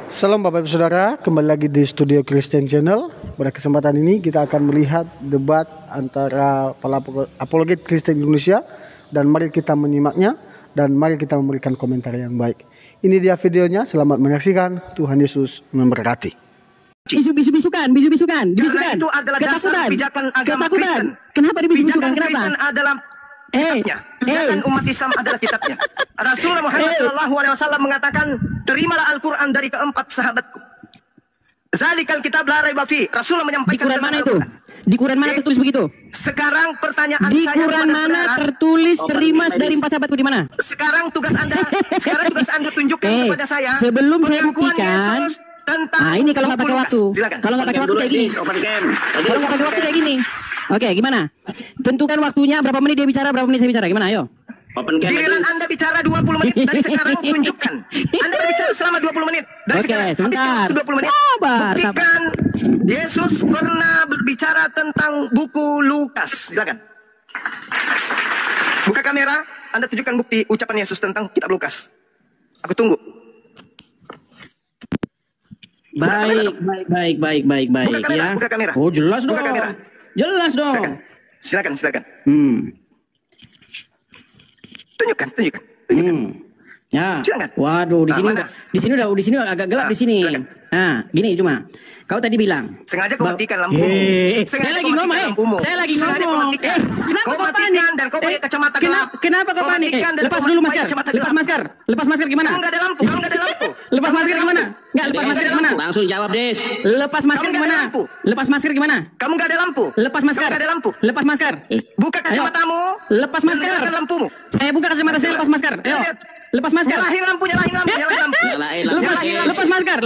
Salam Bapak Ibu Saudara, kembali lagi di Studio Christian Channel. Pada kesempatan ini kita akan melihat debat antara para apologet Kristen Indonesia. Dan mari kita menyimaknya dan mari kita memberikan komentar yang baik. Ini dia videonya, selamat menyaksikan. Tuhan Yesus memberkati. Bisukan. Itu adalah dasar kebijakan agama Kristen. Kenapa dibisukan? Kebijakan Kenapa? Kristen adalah kitabnya. Kebijakan umat Islam adalah kitabnya. Rasulullah Muhammad SAW mengatakan, terimalah Al-Quran dari keempat sahabatku. Zalikal kitab la raiba fi. Rasulullah menyampaikan Di Quran mana itu? Di Quran mana tertulis begitu? Sekarang pertanyaan Di saya Quran kepada mana saudara, tertulis terima dari empat sahabatku di mana? Sekarang tugas Anda tunjukkan kepada saya sebelum saya pengakuan buktikan. Yesus tentang Nah ini kalau nggak pakai waktu. Silakan. Kalau nggak pakai waktu kayak gini. Kalau nggak pakai waktu kayak gini. Oke, gimana? Tentukan waktunya, berapa menit dia bicara, berapa menit saya bicara. Gimana? Ayo. Giliran Anda bicara 20 menit dari sekarang, tunjukkan. Anda berbicara selama 20 menit. Dari sekarang, sebentar. habis waktu 20 menit. Buktikan Yesus pernah berbicara tentang buku Lukas. Silakan. Buka kamera, Anda tunjukkan bukti ucapan Yesus tentang kitab Lukas. Aku tunggu. Baik. Buka kamera, Ya. buka kamera. Oh, jelas dong. Buka kamera. Jelas dong. Silakan. Tunjukkan. Ya. Silakan. Waduh, di sini mana? di sini agak gelap di sini. Silakan. Nah, gini cuma. Kau tadi bilang Sengaja kau matikan lampumu. saya lagi ngomong, saya lagi ngomong. Kenapa kau panik? Dan kau pakai kacamata gelap. Kenapa kau panik? Lepas dulu masker. Lepas masker gimana? Kamu nggak ada lampu. Lepas masker gimana? Enggak, lepas masker gimana? Langsung jawab, Des. Lepas masker gimana? Lepas masker gimana? Kamu nggak ada lampu. Lepas masker. Kamu nggak ada lampu. Lepas masker. Buka kacamatamu. Lepas dan masker. nyalakan lampumu. Saya buka kacamata saya, lepas masker. Ayo. Lepas masker. Nyalahin lampu.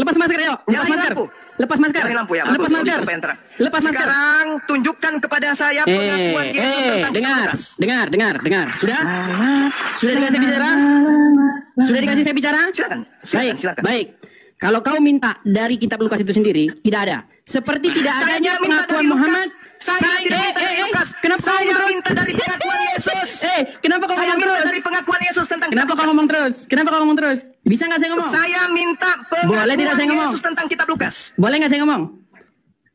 Lepas masker, ayo. Lepas masker. Lepas masker. Nyalahin lampu ya. Lepas masker. Lepas masker. Sekarang tunjukkan kepada saya pengakuan Yesus tentang dengar. Sudah dikasih bicara? Sudah dikasih saya bicara? Silakan. Baik. Kalau kau minta dari kitab Lukas itu sendiri, tidak ada. Seperti tidak adanya pengakuan Muhammad. Saya tidak minta dari Lukas. Kenapa Saya minta dari pengakuan Yesus. Kenapa kau Saya ngomong minta terus? dari pengakuan Yesus tentang Kenapa kitab kau Lukas. ngomong terus? Bisa nggak saya ngomong? Saya minta Boleh tidak saya pengakuan ngomong? Yesus tentang kitab Lukas. Boleh nggak saya ngomong?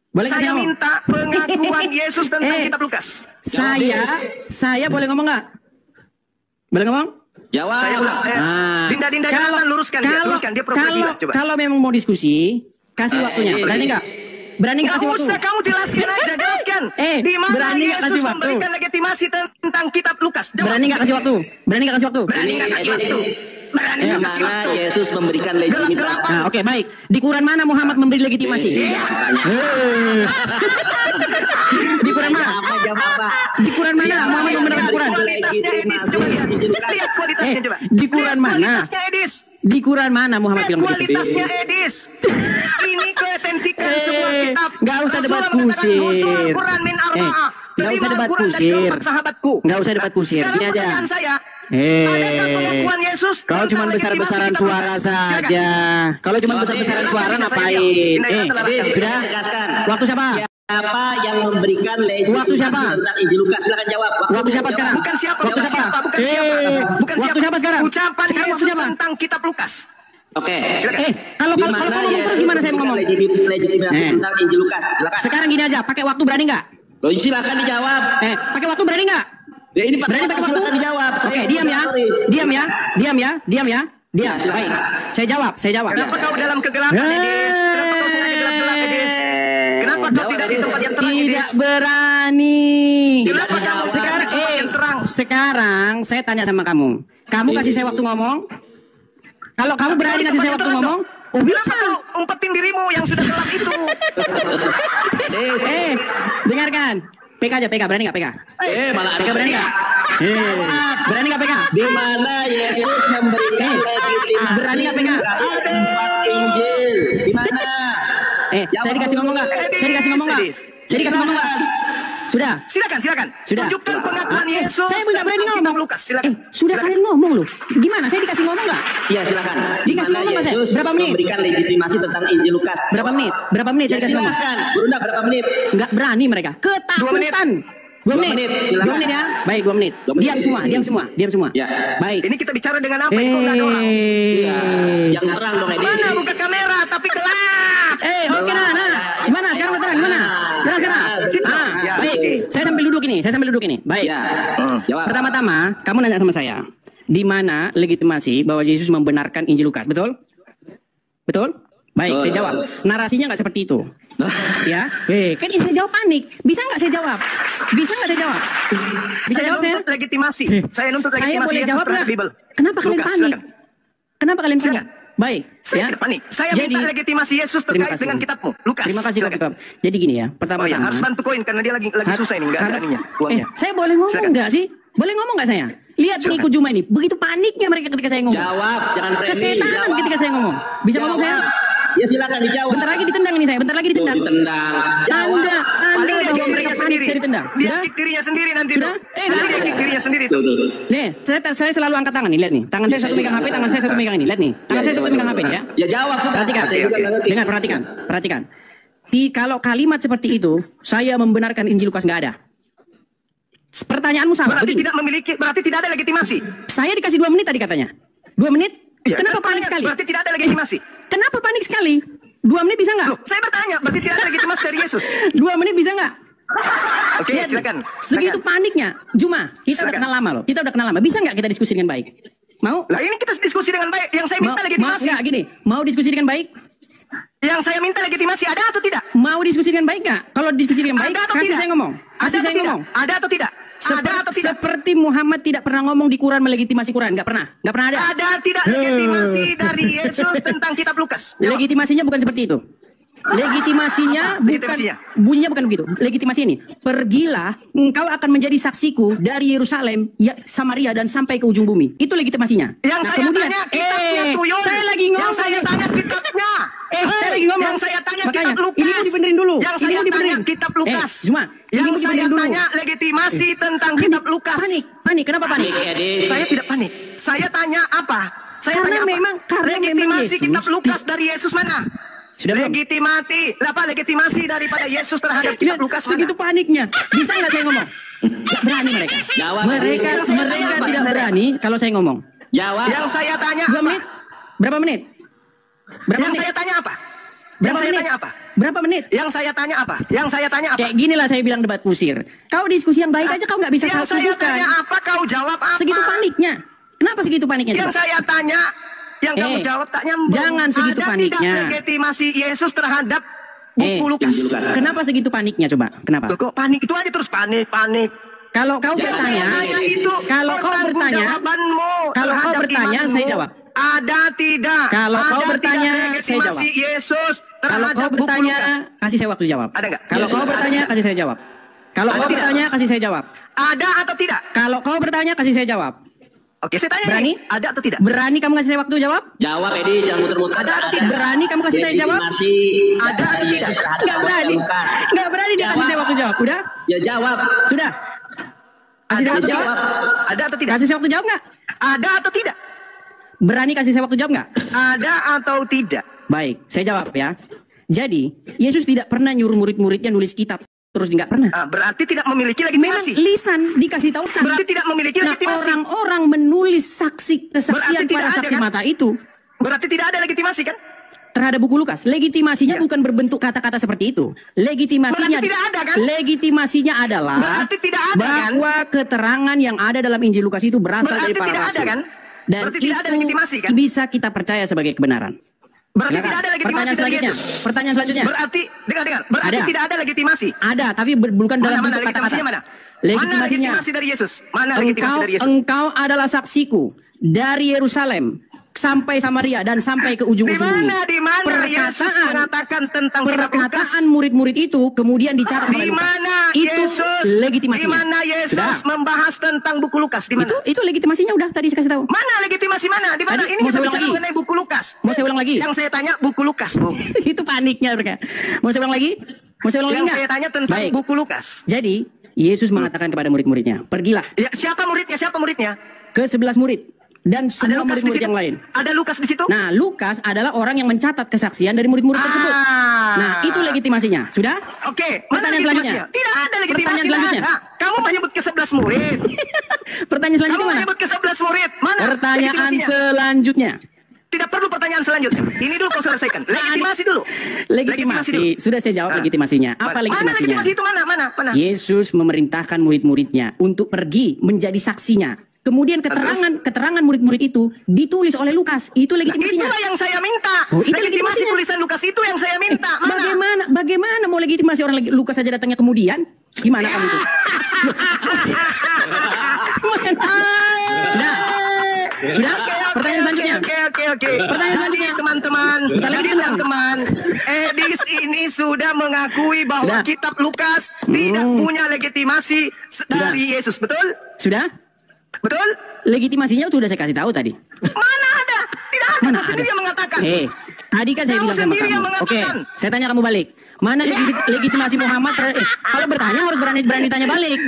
Boleh nggak Saya ngomong? minta pengakuan Yesus tentang kitab Lukas. Saya boleh ngomong nggak? Boleh ngomong? Jawab. Saya ulang. Dinda jangan luruskan dia propaganda. Coba. Kalau memang mau diskusi, kasih waktunya. Berani nggak? Berani nggak kasih Nggak waktu? usah kamu jelaskan aja, jelaskan. Di mana berani nggak kasih Yesus waktu? memberikan legitimasi tentang kitab Lukas? Jawab. Berani nggak kasih waktu? Berani nggak kasih waktu? Berani nggak kasih waktu? Berani nggak kasih Mana waktu? Yesus memberikan legitimasi? Gelap-gelapan. Nah, oke, baik. Di Quran mana Muhammad memberi legitimasi? Di Quran mana? Di Quran mana Muhammad memberi Quran? Kualitasnya Edis, coba lihat. Lihat kualitasnya coba. Di Quran Lihat mana? Kualitasnya Edis. Di Quran mana Muhammad Lihat bilang begitu? kualitasnya Edis. Ini keautentikan sebuah kitab. Nggak usah debat Rasulullah mengatakan, kusir. "Nusul Quran min arba'ah." Nggak usah Terima debat Al-Quran dari kusir. keempat sahabatku. Nggak usah debat kusir. Sekarang Ini aja. pertanyaan saya. Adakah pengakuan Yesus Kau tentang cuma besar-besaran legitimasi suara kitab Lukas? saja. Kalau cuma besar-besaran suara ngapain? Sudah? Waktu siapa? Siapa yang memberikan legitimasi Waktu siapa? tentang Injil Lukas? Silakan jawab. Waktu siapa sekarang? Bukan siapa, Waktu bukan siapa, bukan siapa. Bukan Waktu siapa. siapa sekarang? Ucapan Sekarang Yesus waktu siapa? tentang kitab Lukas. Oke. Silakan. Kalau Di kau mana ngomong terus Yesus gimana saya mau ngomong? memberikan legitimasi tentang Injil Lukas? Silakan. Sekarang gini aja, pakai waktu berani nggak? Loh, silakan dijawab. Pakai waktu berani nggak? Ya, ini Pak. Berani pakai waktu? Silakan dijawab. Oke, diam ya. Diam. silakan. Baik. Saya jawab. Kenapa kau dalam kegelapan, Edis? Kenapa kau sengaja gelap-gelap, Edis? Kenapa kau tidak di tempat yang terang, Tidak Edis? berani. Kenapa kamu Sekarang, di tempat yang terang? sekarang saya tanya sama kamu. Kamu kasih saya waktu ngomong? Kalau kamu berani kasih saya waktu ngomong? Oh, bisa. Kenapa kau umpetin dirimu yang sudah gelap itu? Dengarkan. PK aja, PK. Berani nggak PK? Malah PK berani nggak? Berani nggak PK? di mana Yesus memberikan legitimasi berani nggak PK? tempat Injil? Di mana? Saya dikasih ngomong nggak? Saya dikasih ngomong nggak? Saya dikasih ngomong nggak? Sudah. Silakan. Sudah. Tunjukkan pengakuan Yesus. Saya nggak berani tentang ngomong. kitab Lukas. Silakan. Sudah kalian ngomong loh. Gimana? Saya dikasih ngomong nggak? Iya, silakan. Dikasih Di mana ngomong nggak, saya? Yesus Berapa menit? memberikan legitimasi tentang Injil Lukas? Berapa menit? Berapa menit saya Ya, dikasih ngomong? silakan. Brunda, berapa menit? Nggak berani mereka. Ketakutan. 2 menit. Silakan. 2 menit ya. Baik, 2 menit. 2 menit. Diam semua. Ya. Baik. Ini kita bicara dengan apa? Ini kok nggak ada orang. Yang terang dong, Edis. Mana buka kamera? tapi gelap. Oke nah. Gimana sekarang terang gimana? Terang sekarang. Ya, Baik. oke. Saya sambil duduk ini. Baik. Ya. Jawab. Pertama-tama, kamu nanya sama saya, di mana legitimasi bahwa Yesus membenarkan Injil Lukas? Betul? Betul? Baik, Betul. saya jawab. Narasinya nggak seperti itu. Ya, kan saya jawab panik. Bisa nggak saya jawab? Bisa nggak saya jawab? Bisa Saya jawab saya? nuntut legitimasi. Saya nuntut Saya legitimasi boleh Yesus jawab terhadap nggak? Bible. Kenapa kalian Lukas, panik? silakan. Kenapa kalian panik? Silakan. Baik, Saya ya. tidak panik. Saya Jadi- minta legitimasi Yesus Terima terkait kasih. dengan kitabmu. Lukas. Terima kasih silakan. Pak. Jadi gini ya, Oh iya, pertama-tama. harus bantu koin karena dia lagi susah ini, nggak ada ininya, uangnya. Saya boleh ngomong Silakan. nggak sih? Boleh ngomong nggak saya? Lihat Silakan. pengikut Juma ini, begitu paniknya mereka ketika saya ngomong. Jawab, jangan berani. Kesetanan Jawab. ketika saya ngomong. Bisa ngomong saya? Ya silakan dijawab. Bentar lagi ditendang ini saya, bentar lagi ditendang. Ditendang. Tanda, Paling dia bahwa kick dirinya mereka panik sendiri. saya ditendang. Dia Sudah? kick dirinya sendiri nanti Sudah? tuh. Eh, Nanti dah. dia kick dirinya sendiri tuh. Tuh. Nih, saya selalu angkat tangan nih, lihat nih. Tangan saya satu megang HP, tangan saya satu megang ini. Lihat nih. Tangan saya satu megang HP nih ya. Ya jawab sudah. Perhatikan. Saya juga nggak ngerti. Dengar, perhatikan. Kalau kalimat seperti itu, saya membenarkan Injil Lukas nggak ada. Pertanyaanmu salah. Berarti Begini, berarti tidak ada legitimasi. saya dikasih 2 menit tadi katanya. 2 menit? Iya, Kenapa kan panik sekali? Berarti tidak ada legitimasi. Kenapa panik sekali? 2 menit bisa nggak? Loh, saya bertanya, berarti tidak ada legitimasi dari Yesus. 2 menit bisa nggak? Oke, Lihat nih, silakan. Segitu paniknya. Juma, kita udah Silakan. kenal lama loh. Kita udah kenal lama. Bisa nggak kita diskusi dengan baik? Mau? Lah ini kita diskusi dengan baik. Yang saya minta Mau legitimasi. nggak gini? Mau diskusi dengan baik? Yang saya minta legitimasi ada atau tidak? Mau diskusi dengan baik nggak? Kalau diskusi dengan baik, Ada atau kasih tidak? saya ngomong. Ada Kasih atau saya tidak? ngomong. Ada atau tidak? Ada atau tidak? Seperti Muhammad tidak pernah ngomong di Quran melegitimasi Quran, nggak pernah ada. Ada tidak legitimasi dari Yesus tentang kitab Lukas? Jawab. Legitimasinya bukan seperti itu. Legitimasinya bukan Legitimasinya? bunyinya bukan begitu. Legitimasi ini, pergilah, engkau akan menjadi saksiku dari Yerusalem, Samaria dan sampai ke ujung bumi. Itu legitimasinya. Yang saya tanya kitabnya Tuyul. saya lagi ngomong. Yang saya tanya kitabnya. Saya lagi ngomong. Yang saya tanya Makanya, kitab Lukas. ini mau dibenerin dulu. Yang Ini saya mau tanya dibenerin. kitab Lukas. Cuma, ini Yang mau saya dibenerin dulu. tanya legitimasi tentang kitab Lukas. Panik. Kenapa panik? Saya tidak panik. Saya tanya apa? Saya Karena tanya apa? memang- karena legitimasi memang Yesus kitab Lukas dari Yesus mana? Sudah belum? Legitimasi daripada Yesus terhadap kitab Lihat, Lukas segitu mana? paniknya. Bisa nggak saya ngomong? Gak berani mereka. Jawab. Mereka Yang saya tanya apa? tidak Saya berani kalau saya ngomong. Jawab. Yang saya tanya 2 apa? menit? Berapa menit? Berapa Yang menit? saya tanya apa? Yang Berapa saya menit? tanya apa? Berapa menit? Yang saya tanya apa? Yang saya tanya apa? Kayak ginilah saya bilang debat kusir. Kau diskusi yang baik aja kau nggak bisa Yang saya tunjukkan. tanya apa? Kau jawab apa? Segitu paniknya. Kenapa segitu paniknya? Yang coba? saya tanya, yang kamu jawab tak nyambung. jangan segitu Ada paniknya. tidak legitimasi Yesus terhadap buku Lukas? Injil Lukas. Kenapa segitu paniknya coba? Kenapa? Loh, kok panik itu aja terus panik. Kalau kau Yang saya bertanya, tanya itu kalau kau bertanya, pertanggungjawabanmu kalau kau terhadap bertanya, imanmu. saya jawab. Ada tidak? Kalau kau Ada bertanya, tidak saya legitimasi jawab. Yesus kalau terhadap kau buku bertanya, Lukas? kasih saya waktu jawab. Ada nggak? Kalau Ya, kau ada. bertanya, kasih saya jawab. Kalau Ada kau tidak? bertanya, kasih saya jawab. Ada atau tidak? Kalau kau bertanya, kasih saya jawab. Oke, saya tanya Berani? nih, ada atau tidak? Berani kamu kasih saya waktu jawab? Jawab Edi, jangan muter-muter. Ada atau tidak? Berani kamu kasih saya jawab? Legitimasi Ada atau dari tidak? Yesus terhadap Nggak berani. Lukas. Nggak berani dia kasih saya waktu jawab. Udah? Ya jawab. Sudah? Kasih Ada saya atau waktu tidak? jawab? Ada atau tidak? Kasih saya waktu jawab nggak? Ada atau tidak? Berani kasih saya waktu jawab nggak? Ada atau tidak? Baik, saya jawab ya. Jadi, Yesus tidak pernah nyuruh murid-muridnya nulis kitab. Terus nggak pernah. Berarti tidak memiliki Memang legitimasi. lisan dikasih tahu. Berarti tidak memiliki Nah, legitimasi. orang-orang menulis kesaksian Berarti tidak para ada, saksi kan? mata itu Berarti tidak ada legitimasi kan? terhadap buku Lukas. Legitimasinya Iya. bukan berbentuk kata-kata seperti itu. Legitimasinya Berarti tidak ada, kan? Legitimasinya adalah Berarti tidak ada, kan? bahwa keterangan yang ada dalam Injil Lukas itu berasal Berarti dari para tidak ada, rasul. kan? Dan Berarti itu tidak ada legitimasi, kan? bisa kita percaya sebagai kebenaran. Berarti Silakan. tidak ada legitimasi Pertanyaan dari selanjutnya. Yesus. Pertanyaan selanjutnya. Berarti dengar. Berarti Ada. tidak ada legitimasi. Ada, tapi bukan dalam Mana bentuk kata-kata. legitimasinya mana? Mana Legitimasinya. legitimasi dari Yesus? Mana legitimasi dari Yesus? Engkau adalah saksiku dari Yerusalem sampai Samaria dan sampai ke ujung-ujung bumi. Di mana Yesus mengatakan tentang kitab Lukas? perkataan murid-murid itu kemudian dicatat oleh Di Lukas. mana Itu Yesus? legitimasinya. Di mana Yesus Sudah. membahas tentang buku Lukas? Di mana? Itu legitimasinya udah tadi saya kasih tahu. Mana legitimasi mana? Di mana? Tadi, Ini mau kita saya ulang bicara lagi? mengenai buku Lukas. Mau saya ulang lagi? Yang saya tanya buku Lukas, Bu. Itu paniknya mereka. Mau saya ulang lagi? Mau saya ulang lagi Yang nggak? saya tanya tentang Baik. buku Lukas. Jadi Yesus mengatakan kepada murid-muridnya, pergilah Ya, siapa muridnya? Siapa muridnya? ke 11 murid dan Ada semua Lukas di murid-murid situ? yang lain. Ada Lukas di situ? Nah, Lukas adalah orang yang mencatat kesaksian dari murid-murid tersebut. Nah, itu legitimasinya. Sudah? Oke, Pertanyaan mana legitimasinya? selanjutnya. Tidak ada legitimasi. Pertanyaan selanjutnya. Nah, kamu menyebut ke 11 murid. Pertanyaan Kamu selanjutnya mana? menyebut ke 11 murid. Mana Pertanyaan legitimasinya? selanjutnya. Tidak perlu pertanyaan selanjutnya. Ini dulu kau selesaikan. Legitimasi dulu. Legitimasi. dulu. Sudah saya jawab legitimasinya. Apa Mana legitimasinya? legitimasi itu mana? Yesus memerintahkan murid-muridnya untuk pergi menjadi saksinya. Kemudian keterangan murid-murid itu ditulis oleh Lukas. Itu legitimasinya. Itulah yang saya minta. Oh, itu legitimasi legitimasinya. tulisan Lukas itu yang saya minta. Mana? Bagaimana mau legitimasi orang Lukas saja datangnya kemudian? Gimana kamu itu? Sudah? Pertanyaan selanjutnya. Oke. Pertanyaan selanjutnya. Teman-teman. Bentar lagi, Jadi tenang. teman-teman. Edis ini sudah mengakui bahwa Sudah. kitab Lukas tidak punya legitimasi dari Yesus. Betul? Sudah? Betul? Legitimasinya sudah saya kasih tahu tadi. Mana ada? Tidak ada. Mana Kau sendiri ada? yang mengatakan. Tadi kan saya Kamu bilang sama sendiri yang kamu. Oke, mengatakan. saya tanya kamu balik. Mana legitimasi Muhammad? Kalau bertanya harus berani ditanya balik.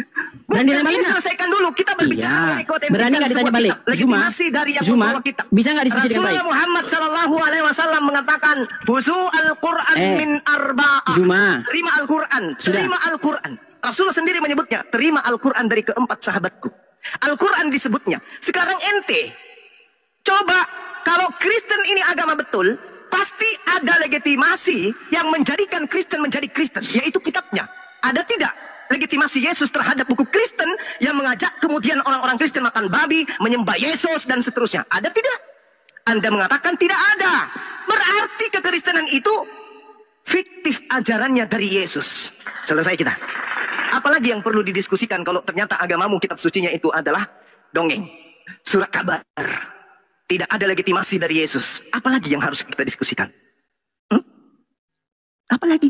Berani ditanya balik Ini nggak? selesaikan dulu. Kita berbicara Iya. mengenai keautentikan Berani nggak ditanya sebuah balik? kitab. Legitimasi dari yang Zuma, membawa kitab. bisa nggak diskusi dengan Rasulullah baik? Muhammad Sallallahu Alaihi Wasallam mengatakan, "Buzu Al-Quran min arba'ah." Zuma. Terima Al-Quran. Sudah. Terima Al-Quran. Rasulullah sendiri menyebutnya, terima Al-Quran dari keempat sahabatku. Al-Quran disebutnya. Sekarang ente, coba kalau Kristen ini agama betul, pasti ada legitimasi yang menjadikan Kristen menjadi Kristen, yaitu kitabnya. Ada tidak legitimasi Yesus terhadap buku Kristen yang mengajak kemudian orang-orang Kristen makan babi, menyembah Yesus dan seterusnya? Ada tidak? Anda mengatakan tidak ada. Berarti kekristenan itu fiktif ajarannya dari Yesus. Selesai kita. Apalagi yang perlu didiskusikan kalau ternyata agamamu kitab sucinya itu adalah dongeng, surat kabar. Tidak ada legitimasi dari Yesus. Apalagi yang harus kita diskusikan? Apalagi?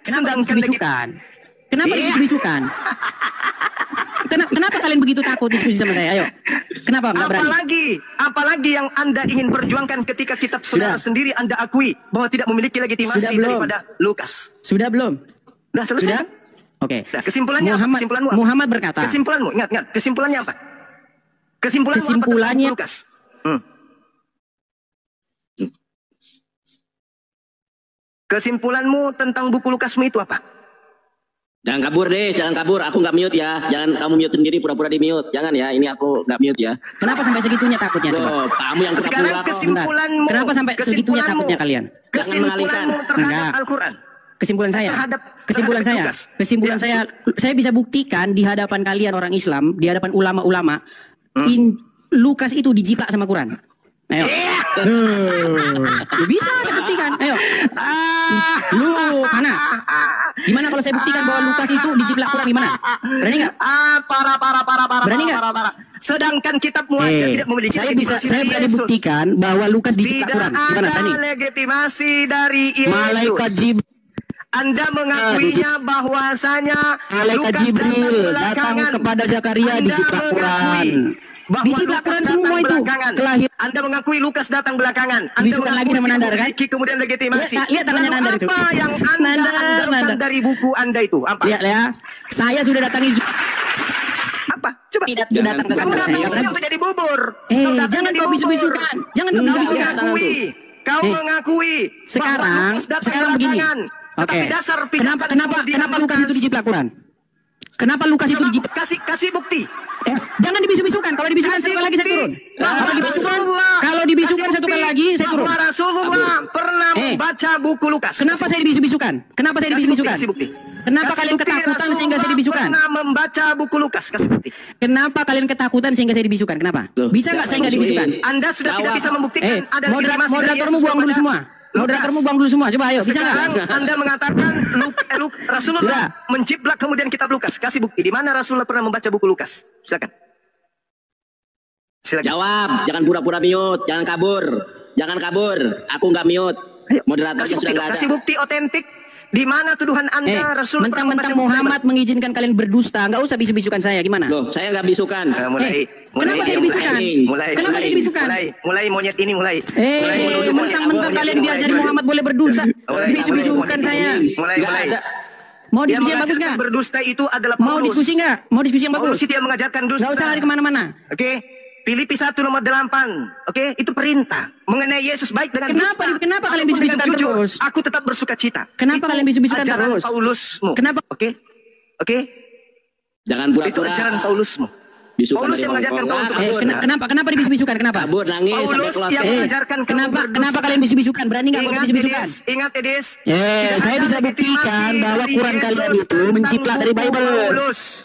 Kenapa dibisukan? Kenapa dibisukan? Kenapa kalian begitu takut diskusi sama saya? Ayo. Kenapa nggak berani? Apalagi yang Anda ingin perjuangkan ketika kitab saudara sendiri Anda akui bahwa tidak memiliki legitimasi daripada Lukas. Sudah belum? Sudah selesai? Sudah? Oke. Nah, kesimpulannya apa? Kesimpulanmu apa? Muhammad berkata. Kesimpulanmu, ingat. Kesimpulannya apa? Kesimpulannya apa? Lukas. Kesimpulanmu tentang buku Lukasmu itu apa? Jangan kabur deh, jangan kabur. Aku nggak mute ya. Jangan kamu mute sendiri, pura-pura di mute. Jangan ya, ini aku nggak mute ya. Kenapa sampai segitunya takutnya? Coba. Oh, kamu yang pura-pura. Sekarang kok. kesimpulanmu. Kenapa sampai segitunya takutnya kalian? Kesimpulanmu terhadap Enggak. Al-Quran. Kesimpulan saya, Lukas. saya bisa buktikan di hadapan kalian orang Islam, di hadapan ulama-ulama, Lukas itu dijiplak sama Quran. Ayo. Ya bisa saya buktikan. Ayo. Lu mana? Gimana kalau saya buktikan bahwa Lukas itu dijiplak Quran gimana? Berani nggak? Parah. Berani nggak? Sedangkan kitabmu aja tidak memiliki saya legitimasi berani dari Yesus. buktikan bahwa Lukas dijiplak Tidak Quran. Gimana? Berani? ada legitimasi dari Yesus. Malaikat Jibril. Anda mengakuinya bahwasanya Malaikat Lukas Jibril datang kepada Zakaria dijiplak Quran. Dijiplak Quran semua itu. Kelahir. Anda mengakui Lukas datang belakangan. Anda Disukan lagi sama Nandar, kan? memiliki kemudian legitimasi. Lihat tangannya Lalu Nandar itu. apa yang Anda andalkan Nandar. dari buku Anda itu? Apa? Lihat ya. Saya sudah datangi Apa? Coba. tidak datang ke Kamu kantor datang saya. ke sini untuk jadi bubur. Jangan kau bisu-bisukan. Jangan kau Kau bisu-bisukan. mengakui. Kau mengakui. Sekarang begini. Oke. Kenapa Lukas itu dijiplak Quran? Kenapa Lukas itu dijiplak? Kasih bukti. Jangan dibisukan. Kalau dibisukan satu kali lagi saya turun. Kalau dibisukan satu kali lagi saya turun. Bahwa Rasulullah pernah membaca buku Lukas. Kenapa saya dibisukan? Kenapa saya dibisukan? Kasih bukti. Kenapa kalian ketakutan sehingga saya dibisukan? Pernah membaca buku Lukas. Kasih bukti. Kenapa kalian ketakutan sehingga saya dibisukan? Kenapa? Bisa nggak saya nggak dibisukan? Anda sudah tidak bisa membuktikan ada legitimasi dari Moderatormu Yesus buang dulu kepada semua. Moderatormu buang dulu semua. Coba ayo, bisa Sekarang nggak? Anda mengatakan Rasulullah menjiplak kemudian kitab Lukas. Kasih bukti. Di mana Rasulullah pernah membaca buku Lukas? Silakan. Jawab, jangan pura-pura mute, jangan kabur. Jangan kabur, aku nggak mute. Moderatornya sudah nggak ada. Kasih bukti otentik. Di mana tuduhan Anda Rasulullah pernah membaca Mentang-mentang buku Muhammad mengizinkan kalian berdusta, nggak usah bisu-bisukan saya. Gimana? Loh, saya nggak bisukan. Kenapa saya dibisukan? Kenapa saya dibisukan? Mulai monyet ini mulai. Mentang-mentang kalian diajari Muhammad boleh berdusta, bisu-bisukan saya. Mulai. Mau diskusi yang bagus nggak? Berdusta itu adalah Mau Paulus. diskusi nggak? Mau diskusi yang bagus? Paulus dia mengajarkan dusta. Nggak usah lari kemana-mana. Oke. Filipi 1 nomor 8. Oke, itu perintah mengenai Yesus baik dengan dusta. Kenapa kalian Ataupun bisu-bisukan dengan jujur. terus? Aku tetap bersuka cita. Kenapa Itu kalian bisu-bisukan ajaran terus? Paulusmu. Kenapa? Oke. Jangan Itu pura-pura. ajaran Paulusmu. Bisukan Paulus dari yang mengajarkan Hongkong. kau untuk Kabur. kenapa dibisukan? Kenapa? Kabur, nangis sampai Paulus keluar. yang mengajarkan kau Kenapa kalian bisu-bisukan? Berani nggak kau Ingat bisu-bisukan? Edis, ingat Edis. Saya bisa buktikan bahwa Quran kalian itu menciplak dari Bible.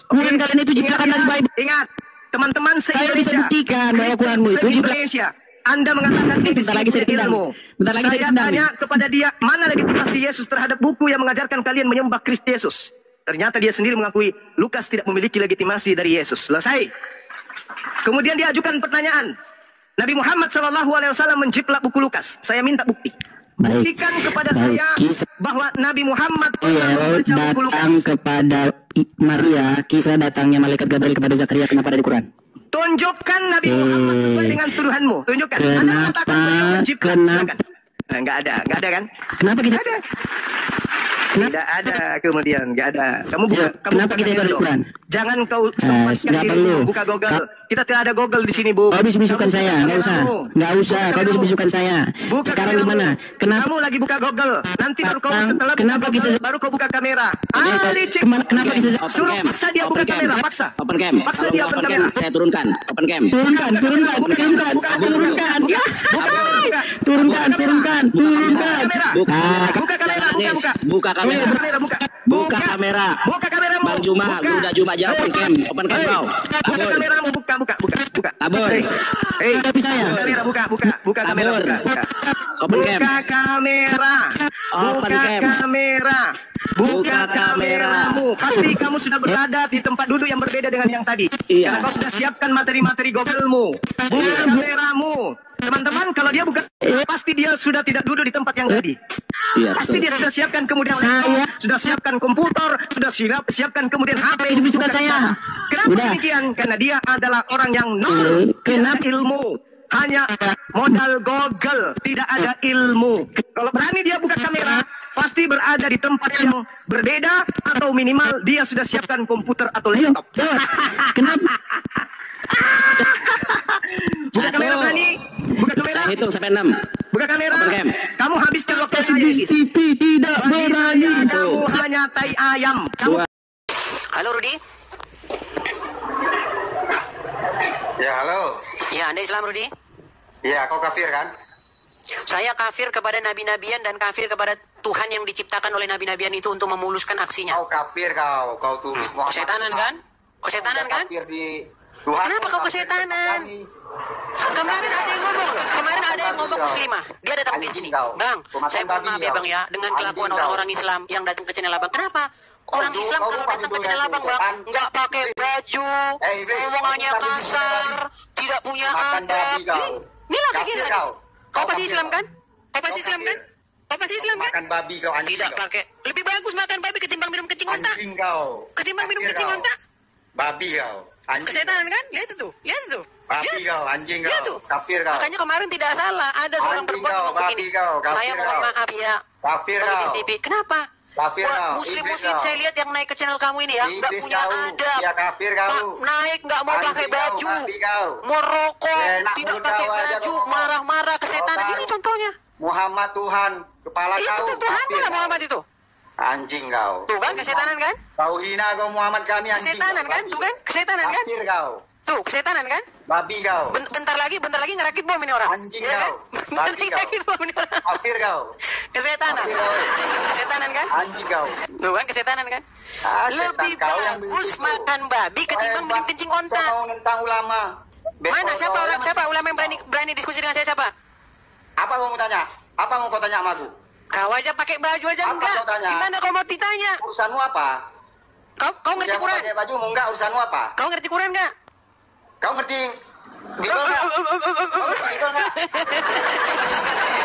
Quran kalian itu ciplakan dari Bible. Ingat, teman-teman Saya bisa se-Indonesia. buktikan bahwa Quranmu itu ciplak. Indonesia. Anda mengatakan Edis Bentar lagi saya tendang. ilmu. Bentar lagi saya Saya tendang. tanya kepada dia, mana legitimasi Yesus terhadap buku yang mengajarkan kalian menyembah Kristus Yesus? Ternyata dia sendiri mengakui Lukas tidak memiliki legitimasi dari Yesus. Selesai. Kemudian dia ajukan pertanyaan. Nabi Muhammad SAW menjiplak buku Lukas. Saya minta bukti. Baik. Buktikan kepada Baik. saya bahwa Nabi Muhammad pernah membaca buku Lukas. datang kepada Maria, kisah datangnya malaikat Gabriel kepada Zakaria, kenapa ada di Quran? Tunjukkan Nabi Muhammad sesuai dengan tuduhanmu. Tunjukkan. Anda mengatakan beliau menjiplak. Silakan. Nah, nggak ada kan? Kenapa kisah? Nggak ada. Tidak ada kemudian, nggak ada. Kamu buka, kamu Kenapa buka kisah itu ada di dulu. Quran? Jangan kau sempatkan nggak dirimu perlu. buka Google. Kita tidak ada Google di sini, Bu. Kau bisu-bisukan Kamu saya, buka nggak usah. kameramu. Nggak usah, Buka kau kameramu. bisu-bisukan saya. Buka Sekarang di kameramu. mana? Kenapa? Kamu lagi buka Google. Nanti baru kau setelah buka Kenapa Google, kisah- baru kau buka kamera. Kenapa Licik. kenapa kisah? Open Suruh cam. paksa dia Open buka cam. kamera, paksa. Open cam. Paksa Kalau dia nggak open open cam, kamera. saya turunkan. Open cam. Turunkan. Buka kamera, buka kamera, buka Turunkan. kamera. Turunkan. Buka kamera, buka. Buka kamera. Buka kamera, buka. Buka kamera. Buka kameramu. Bang Juma, Buka. udah Juma aja open cam. Open cam kau. Buka Kabur. kameramu, buka. Kabur. Hei, Tapi saya. buka kamera, buka kamera, Kabur. buka. Open cam. Buka kamera. Open Buka cam. kamera. Buka Buka kamera. kameramu. Pasti kamu sudah berada di tempat duduk yang berbeda dengan yang tadi. Iya. Karena kau sudah siapkan materi-materi Google-mu. Buka kameramu. Teman-teman, kalau dia buka, pasti dia sudah tidak duduk di tempat yang tadi. Iya, Pasti betul. dia sudah siapkan kemudian laptop, sudah siapkan komputer, sudah siapkan kemudian HP. Bisu-bisukan Bukan. saya. Kenapa Udah. demikian? Karena dia adalah orang yang nol, tidak ada ilmu. Hanya modal Google, tidak ada ilmu. Kalau berani dia buka kamera, pasti berada di tempat yang berbeda atau minimal dia sudah siapkan komputer atau laptop. Kenapa? Buka kamera berani? Buka kamera? Saya hitung sampai 6. Buka kamera? Open cam. Kamu habiskan waktu saya, Idis. TV tidak Bagi berani. saya, kamu hanya tai ayam. Kamu Halo Rudi. Ya halo, Ya, Anda Islam Rudi? ya kau kafir kan? Saya kafir kepada nabi-nabian dan kafir kepada Tuhan yang diciptakan oleh nabi-nabian itu untuk memuluskan aksinya. Kau kafir kau tuh Kesetanan kan? Kesetanan kan? Kafir di Tuhan. Kenapa kau kesetanan? Kemarin ada yang ngomong, kemarin ada yang ngomong muslimah. Dia datang di sini. Bang, saya mohon maaf ya Bang ya, dengan kelakuan orang-orang Islam yang datang ke channel Abang. Kenapa? Orang Islam kalau datang ke channel Abang Bang, nggak pakai baju, omongannya kasar, tidak punya adab. Inilah kayak gini. Kau pasti Islam kan? Kau pasti Islam kan? Kau pasti Islam kan? Makan babi kau anjing. Tidak pakai. Lebih bagus makan babi ketimbang minum kencing onta. Anjing kau. Ketimbang minum Kafir kencing kau. onta. Babi kau. Anjing. Kesetanan kan? Lihat itu. Lihat itu. Babi Lihat. kau, anjing Lihat kau. tuh. Kafir kau. Makanya kemarin tidak salah. Ada seorang Anjing perempuan kau, ngomong babi begini. kau, kafir Saya mohon kau. maaf ya. Kafir Kalau di kau. TV. Kenapa? Kafir Wah, kau. Muslim-muslim Iblis saya kau. lihat yang naik ke channel kamu ini ya, nggak Iblis punya kau. adab. Ya, kafir kau. Pak, naik nggak mau Anjing pakai kau, baju, babi kau. mau rokok, Enak tidak mulut pakai kau aja baju, kau. marah-marah kesetanan. Kau Ini tahu. contohnya. Muhammad Tuhan, kepala Iya kau. betul Tuhan kafir lah kau. Muhammad itu. Anjing kau. Tuh kan kesetanan kan? Kau hina kau Muhammad kami anjing. Kesetanan kau, kan? babi. Tuh kan? Kesetanan kan? Kafir kau. Tuh kesetanan kan? Babi kau. Bentar lagi ngerakit bom ini orang. Anjing Iya kan? kau. Bentar Babi lagi kau. ngerakit bom ini orang. Kafir kau. Kesetanan. Kafir kau. Kesetanan kan? Anjing kau. Tuh kan kesetanan kan? Setan Lebih kau yang bagus begitu. makan babi ketimbang minum kencing onta. Kau mau nentang ulama. Mana Besok siapa kau siapa ulama yang berani diskusi dengan saya siapa? Apa kau mau tanya? Apa mau kau tanya sama aku? Kau aja pakai baju aja Apa enggak. kau tanya? Gimana kau mau ditanya? Urusanmu apa? Kau ngerti Siapa Quran? pakai bajumu enggak? Urusanmu apa? Kau ngerti Quran enggak? Kau ngerti? Bible enggak? Kau ngerti Bible enggak?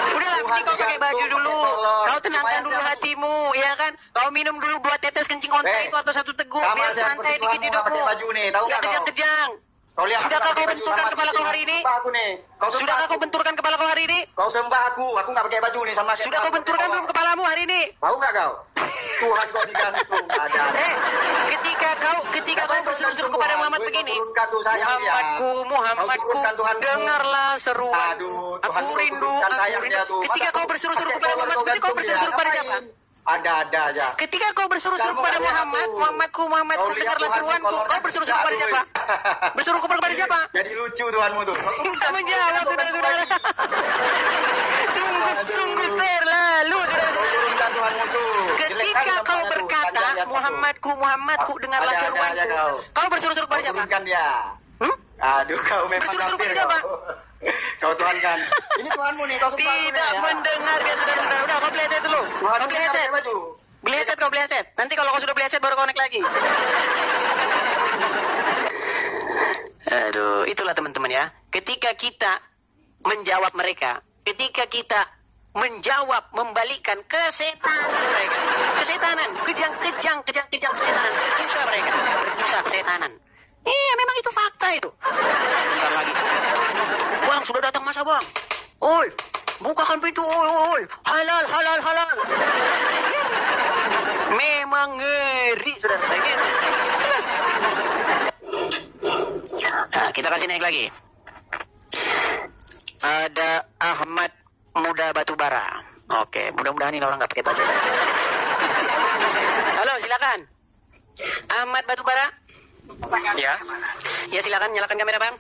Udahlah, Tuhan mending kau pakai baju digantung, dulu. pakai kolor. Kau tenangkan Supaya dulu siapa? hatimu, ya kan? Kau minum dulu 2 tetes kencing onta Eh, itu atau 1 teguk sama biar aja santai seperti dikit Tuhanmu nggak hidupmu. pakai baju nih, tahu Nggak nggak kau? kejang-kejang. Kau lihat Sudahkah aku kau pakai baju benturkan sama kepala kau ini. hari ini? Sembah aku nih. Kau sembah Sudahkah kau aku. benturkan kepala kau hari ini? Kau sembah aku nggak pakai baju nih sama siapa? Sudah kau benturkan belum kepalamu hari ini? Tahu nggak kau? Tuhan kau digantung ada. Ketika kau berseru-seru kepada Muhammad begini, Turunkan tuh sayang dia. Muhammadku, Kau turunkan Tuhanku. dengarlah seruan. Aduh, Tuhan Aku kau rindu, turunkan aku sayang rindu. dia tuh. Ketika Masa kau kau berseru-seru pakai kepada kolor Muhammad kau seperti kau gantung berseru-seru dia, kepada siapa? ngapain? Ada aja. Ketika kau berseru-seru kepada Muhammad, Muhammadku, dengarlah seruanku. Kau berseru-seru kepada siapa? Berseru kepada siapa? Jadi lucu Tuhanmu tuh. Tak menjawab, saudara-saudara. Sungguh terlalu, saudara-saudara. Turunkan Tuhanmu tuh. Ketika kau berkata, Muhammadku, dengarlah seruanku. Kau berseru-seru kepada siapa? Turunkan dia. Aduh, kau memang Berseru-seru kafir kepada siapa? Kau Tuhan kan. Ini Tuhanmu nih, kau sumpah Tidak mendengar dia, saudara-saudara. Udah, kau beli headset dulu. Kau beli headset. Beli headset, kau beli headset. Nanti kalau kau sudah beli headset, baru connect lagi. Aduh, itulah teman-teman ya. Ketika kita menjawab mereka, ketika kita menjawab, membalikkan kesetanan mereka. Kesetanan, kejang kesetanan. Berbusa mereka, berbusa kesetanan. Iya, memang itu fakta itu. Bentar lagi. Bang, sudah datang masa bang. Oi, bukakan pintu, oi. Halal. Memang ngeri, saudara. Nah, kita kasih naik lagi. Ada Ahmad Muda Batubara. Oke, mudah-mudahan ini orang nggak pakai baju. Halo, silakan. Ahmad Batubara. Ya. Ya, silakan nyalakan kamera, Bang.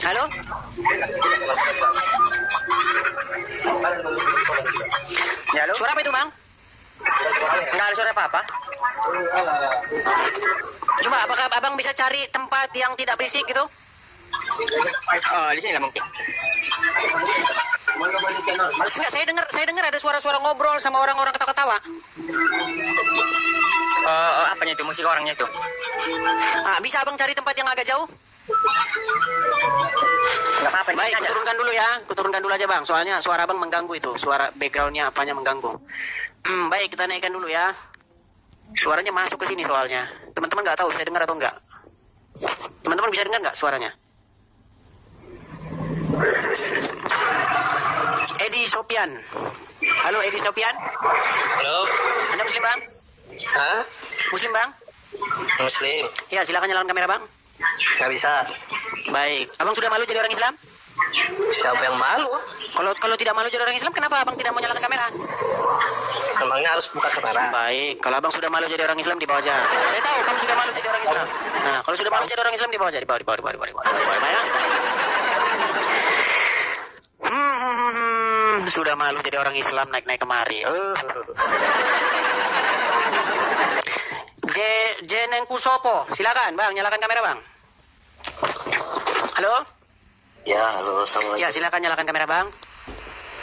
Halo? Ya, halo? Suara apa itu, Bang? Nggak ada suara apa-apa. Coba, apakah Abang bisa cari tempat yang tidak berisik gitu? Oh, di sini lah mungkin. Enggak, saya dengar ada suara-suara ngobrol sama orang-orang ketawa-ketawa. Apanya itu? Musik orangnya itu? Bisa Abang cari tempat yang agak jauh? Nggak apa-apa. Baik, kuturunkan dulu ya. Kuturunkan dulu aja Bang, soalnya suara Abang mengganggu itu. Suara backgroundnya apanya mengganggu. Baik, kita naikkan dulu ya. Suaranya masuk ke sini soalnya. Teman-teman nggak tahu saya dengar atau enggak. Teman-teman bisa dengar nggak suaranya? Edi Sopian. Halo Edi Sopian. Halo. Anda Muslim Bang? Hah? Muslim Bang? Muslim. Ya, silakan nyalakan kamera Bang. Nggak bisa. Baik. Abang sudah malu jadi orang Islam? Siapa yang malu? Kalau tidak malu jadi orang Islam, kenapa Abang tidak mau nyalakan kamera? Emangnya harus buka kamera? Baik. Kalau Abang sudah malu jadi orang Islam, dibawa aja. Saya tahu kamu sudah malu jadi orang Islam. Nah, kalau sudah malu jadi orang Islam, dibawa aja. Dibawa ya. Sudah malu jadi orang Islam, naik kemari. Jenengku Sopo. Silakan, Bang, nyalakan kamera, Bang. Halo? Ya, halo, assalamualaikum. Ya, silakan nyalakan kamera, Bang.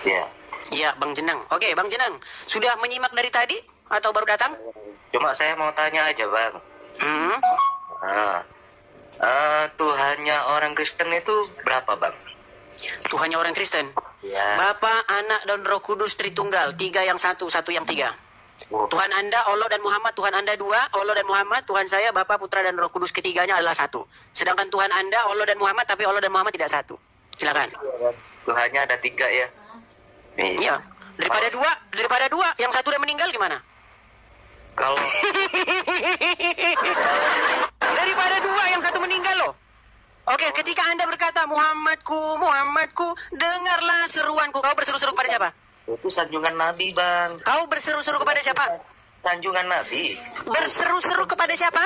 Ya. Iya, Bang Jenang. Oke, Bang Jenang. Sudah menyimak dari tadi atau baru datang? Cuma saya mau tanya aja, Bang. Tuhannya orang Kristen itu berapa, Bang? Tuhannya orang Kristen. Ya. Bapa, Anak, dan Roh Kudus Tritunggal. 3 yang 1, 1 yang 3. Oh. Tuhan Anda, Allah dan Muhammad. Tuhan Anda 2, Allah dan Muhammad. Tuhan saya, Bapa, Putra, dan Roh Kudus ketiganya adalah 1. Sedangkan Tuhan Anda, Allah dan Muhammad, tapi Allah dan Muhammad tidak 1. Silakan. Tuhannya ada 3 ya? Iya. Daripada dua, yang 1 udah meninggal gimana? Kalau Daripada 2, yang 1 meninggal loh. Oke, ketika Anda berkata, Muhammadku, dengarlah seruanku. Kau berseru-seru kepada siapa? itu sanjungan Nabi, Bang. Kau berseru-seru kepada siapa? Sanjungan Nabi. Berseru-seru kepada siapa?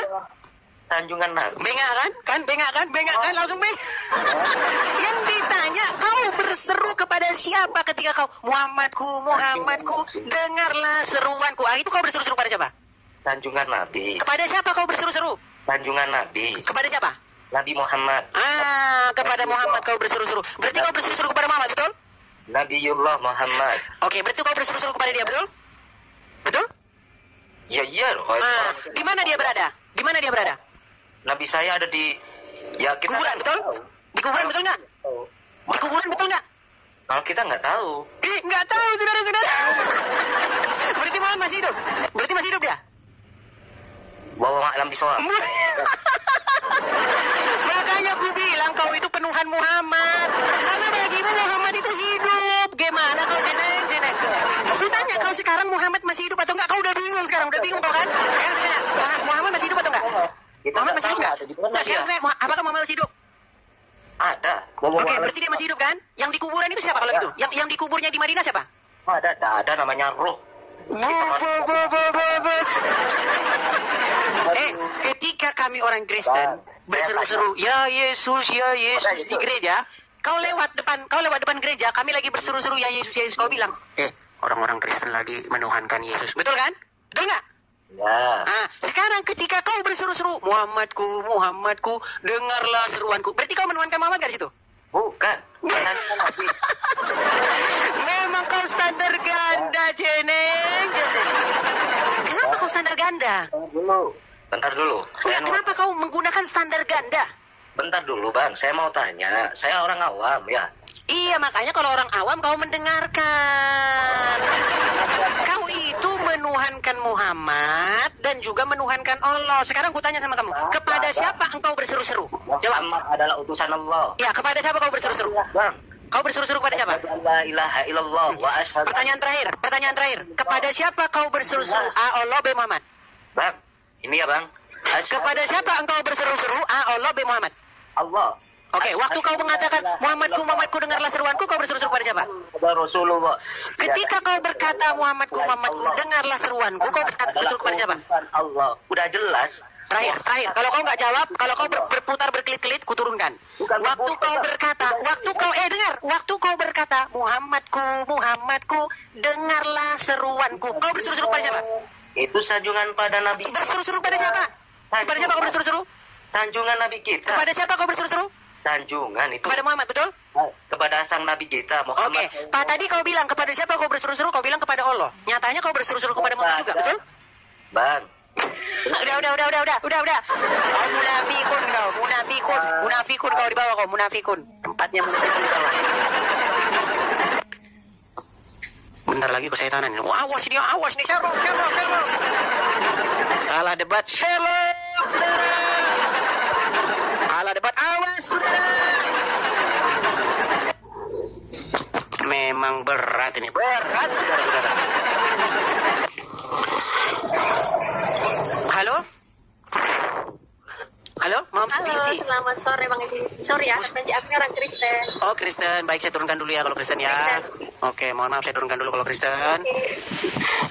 Sanjungan Nabi. Bengak kan, langsung beng. Yang ditanya, kau berseru kepada siapa ketika kau Muhammadku, dengarlah seruanku. Itu kau berseru-seru kepada siapa? Sanjungan Nabi. Kepada siapa kau berseru-seru? Sanjungan Nabi. Kepada siapa? Nabi Muhammad. Kepada Muhammad kau berseru-seru. Berarti kau berseru-seru kepada Muhammad, betul? Nabiullah Muhammad. Oke, berarti kau berseru-seru kepada dia, betul? Betul? Ya iya loh. Di mana dia berada? Di mana dia berada? Nabi saya ada di kita kuburan, betul? Di kuburan, betul nggak? Di kuburan, betul nggak? Kalau kita nggak tahu. Nggak tahu, saudara-saudara. Berarti Muhammad masih hidup? Berarti masih hidup dia? Bawa alam bisawab. Makanya aku bilang kau itu penuhan Muhammad. Karena bagimu Muhammad itu hidup. Gimana kau jeneng? Aku tanya kau sekarang Muhammad masih hidup atau enggak? Kau udah bingung sekarang kau kan? Sekarang tanya, Muhammad masih hidup atau enggak? Muhammad masih hidup enggak? Nah, sekarang tanya, apakah Muhammad masih hidup? Ada. Oke, berarti dia masih hidup kan? Yang di kuburan itu siapa kalau gitu? Yang dikuburnya di Madinah siapa? Ada namanya Ruh. Ketika kami orang Kristen berseru-seru, ya Yesus di gereja, kau lewat depan gereja, kami lagi berseru-seru ya Yesus, kau bilang, orang-orang Kristen lagi menuhankan Yesus, betul kan? Betul nggak? Ya. Nah, sekarang ketika kau berseru-seru, Muhammadku, dengarlah seruanku, berarti kau menuhankan Muhammad nggak di situ? Bukan. Memang kau standar ganda, Ceneng. Kenapa kau standar ganda? Bentar dulu. Kenapa kau menggunakan standar ganda? Bentar dulu, Bang. Saya mau tanya. Saya orang awam, ya. Iya, makanya kalau orang awam kau mendengarkan. Kau itu menuhankan Muhammad dan juga menuhankan Allah. Sekarang ku tanya sama kamu, kepada siapa engkau berseru-seru? Jawab. Muhammad adalah utusan Allah. Ya, kepada siapa kau berseru-seru? Bang. Kau berseru-seru kepada siapa? La ilaha illallah wa asyhadu. Pertanyaan terakhir. Kepada siapa kau berseru-seru? A Allah B Muhammad. Bang, ini ya, Bang. Kepada siapa engkau berseru-seru? A Allah B Muhammad. Allah. Oke, waktu kau mengatakan Muhammadku, dengarlah seruanku, kau berseru-seru pada siapa? Rasulullah. Ketika kau berkata Muhammadku, dengarlah seruanku, kau berseru kepada siapa? Allah. Udah jelas. Terakhir. Kalau kau nggak jawab, kalau kau berputar berkelit-kelit, kuturunkan. Waktu kau berkata Muhammadku, dengarlah seruanku, kau berseru-seru pada siapa? Itu sanjungan pada Nabi. Berseru-seru pada siapa? Kepada siapa kau berseru-seru? Sanjungan Nabi kita. Kepada siapa kau berseru-seru? Sanjungan itu. Kepada Muhammad, betul? Kepada sang Nabi kita, Muhammad. Oke, Pak, tadi kau bilang kepada siapa kau berseru-seru, kau bilang kepada Allah. Nyatanya kau berseru-seru kepada Muhammad juga, betul? Bang. Udah. Kau munafikun kau di bawah kau, munafikun. Tempatnya munafikun di bawah. Bentar lagi kesetanan. Awas nih, Sherlock. Kalah debat, Sherlock, saudara. Kalah debat, awas, saudara. Memang berat ini, saudara-saudara. Halo, Moms Beauty. Selamat sore Bang Idris. Sorry ya, aku orang Kristen. Oh, Kristen. Baik, saya turunkan dulu ya kalau Kristen ya. Kristen. Oke, mohon maaf saya turunkan dulu kalau Kristen.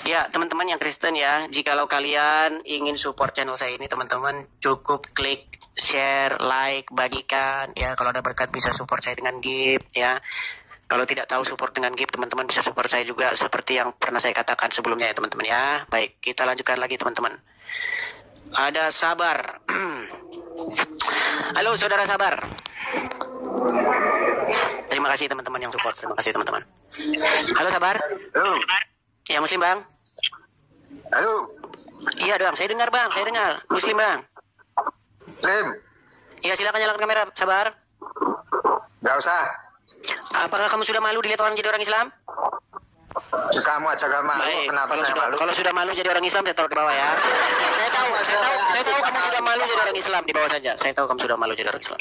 Ya, teman-teman yang Kristen ya, jikalau kalian ingin support channel saya ini, teman-teman cukup klik share, like, bagikan ya. Kalau ada berkat bisa support saya dengan gift ya. Kalau tidak tahu support dengan gift, teman-teman bisa support saya juga seperti yang pernah saya katakan sebelumnya ya, teman-teman ya. Baik, kita lanjutkan lagi, teman-teman. Ada Sabar. Halo saudara Sabar. Terima kasih teman-teman yang support. Terima kasih teman-teman. Halo Sabar. Halo. Ya Muslim Bang. Halo. Iya Bang, saya dengar Bang, saya dengar. Muslim Bang. Muslim. Iya silakan nyalakan kamera Sabar. Gak usah. Apakah kamu sudah malu dilihat orang jadi orang Islam? Kamu aja gak malu. Baik, Kenapa kalau saya sudah, malu? Kalau sudah malu jadi orang Islam, saya taruh di bawah ya. Saya tahu kamu sudah malu jadi orang Islam, di bawah saja. Saya tahu kamu sudah malu jadi orang Islam.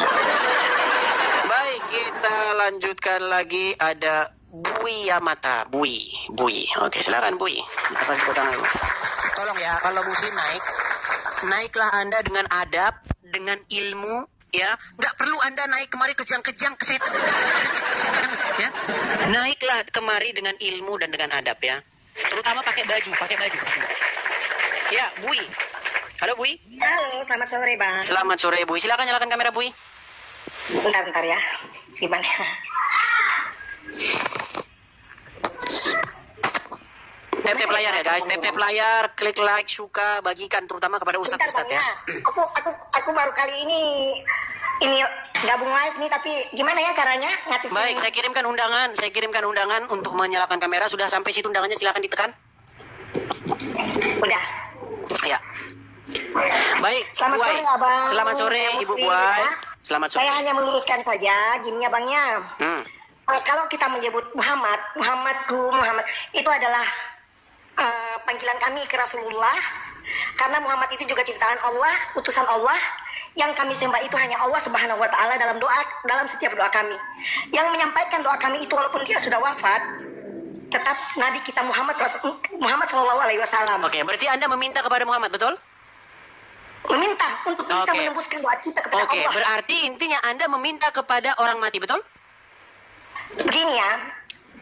Baik, kita lanjutkan lagi. Ada Bui Yamata, Bui. Oke, silakan Bui. Apa sih tangan? Tolong ya, kalau Muslim naiklah Anda dengan adab, dengan ilmu. Ya, nggak perlu Anda naik kemari kejang-kejang ke setan. Ya, naiklah kemari dengan ilmu dan dengan adab ya. Terutama pakai baju. Ya, Bui. Halo Bui. Halo, selamat sore Bang. Selamat sore Bui. Silakan nyalakan kamera Bui. Bentar ya. Gimana? Tap layar ya guys, tap layar, klik like, suka, bagikan terutama kepada Bentar ustadz Bang ya. Aku baru kali ini gabung live nih, tapi gimana ya caranya ngaktifin? Baik, saya kirimkan undangan untuk menyalakan kamera. Sudah sampai situ undangannya, silakan ditekan. Udah. Ya. Baik, Selamat Buai. sore Abang. Selamat sore Saya Ibu Muslim, Buai. ya. Selamat sore. Saya hanya meluruskan saja gini ya Bang ya. Kalau kita menyebut Muhammadku, itu adalah panggilan kami ke Rasulullah, karena Muhammad itu juga ciptaan Allah, utusan Allah. Yang kami sembah itu hanya Allah Subhanahu wa taala dalam setiap doa kami. Yang menyampaikan doa kami itu walaupun dia sudah wafat, tetap Nabi kita Muhammad Sallallahu Alaihi Wasallam. Oke, berarti Anda meminta kepada Muhammad, betul? Meminta untuk bisa Oke. menembuskan doa kita kepada Oke, Allah. berarti intinya Anda meminta kepada orang mati, betul? Begini ya,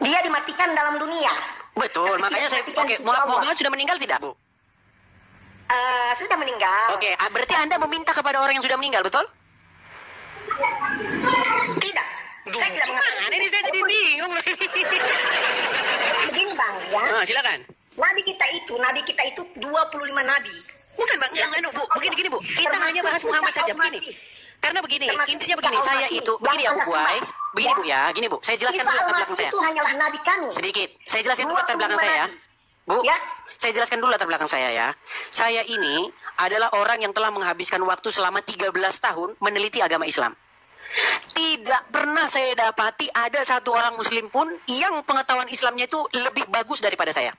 dia dimatikan dalam dunia. Betul, Tapi makanya tidak saya dimatikan oke, di sisi Allah. Muhammad sudah meninggal tidak, Bu? Sudah meninggal. Oke, berarti Anda meminta kepada orang yang sudah meninggal, betul? Tidak. Saya tidak mengatakan. Gimana ini saya jadi bingung. Begini Bang, ya. Silakan. Nabi kita itu 25 nabi. Bukan Bang, jangan Bu. Begini Bu. Kita hanya bahas Muhammad saja begini. Karena begini, intinya begini, saya itu begini ya Bu Buai. Begini Bu ya, gini Bu. Saya jelaskan dulu latar belakang saya. Itu hanyalah nabi kami. Sedikit. Saya jelaskan dulu latar belakang saya ya. Bu, Ya. saya jelaskan dulu latar belakang saya ya. Saya ini adalah orang yang telah menghabiskan waktu selama 13 tahun meneliti agama Islam. Tidak pernah saya dapati ada satu orang muslim pun yang pengetahuan Islamnya itu lebih bagus daripada saya.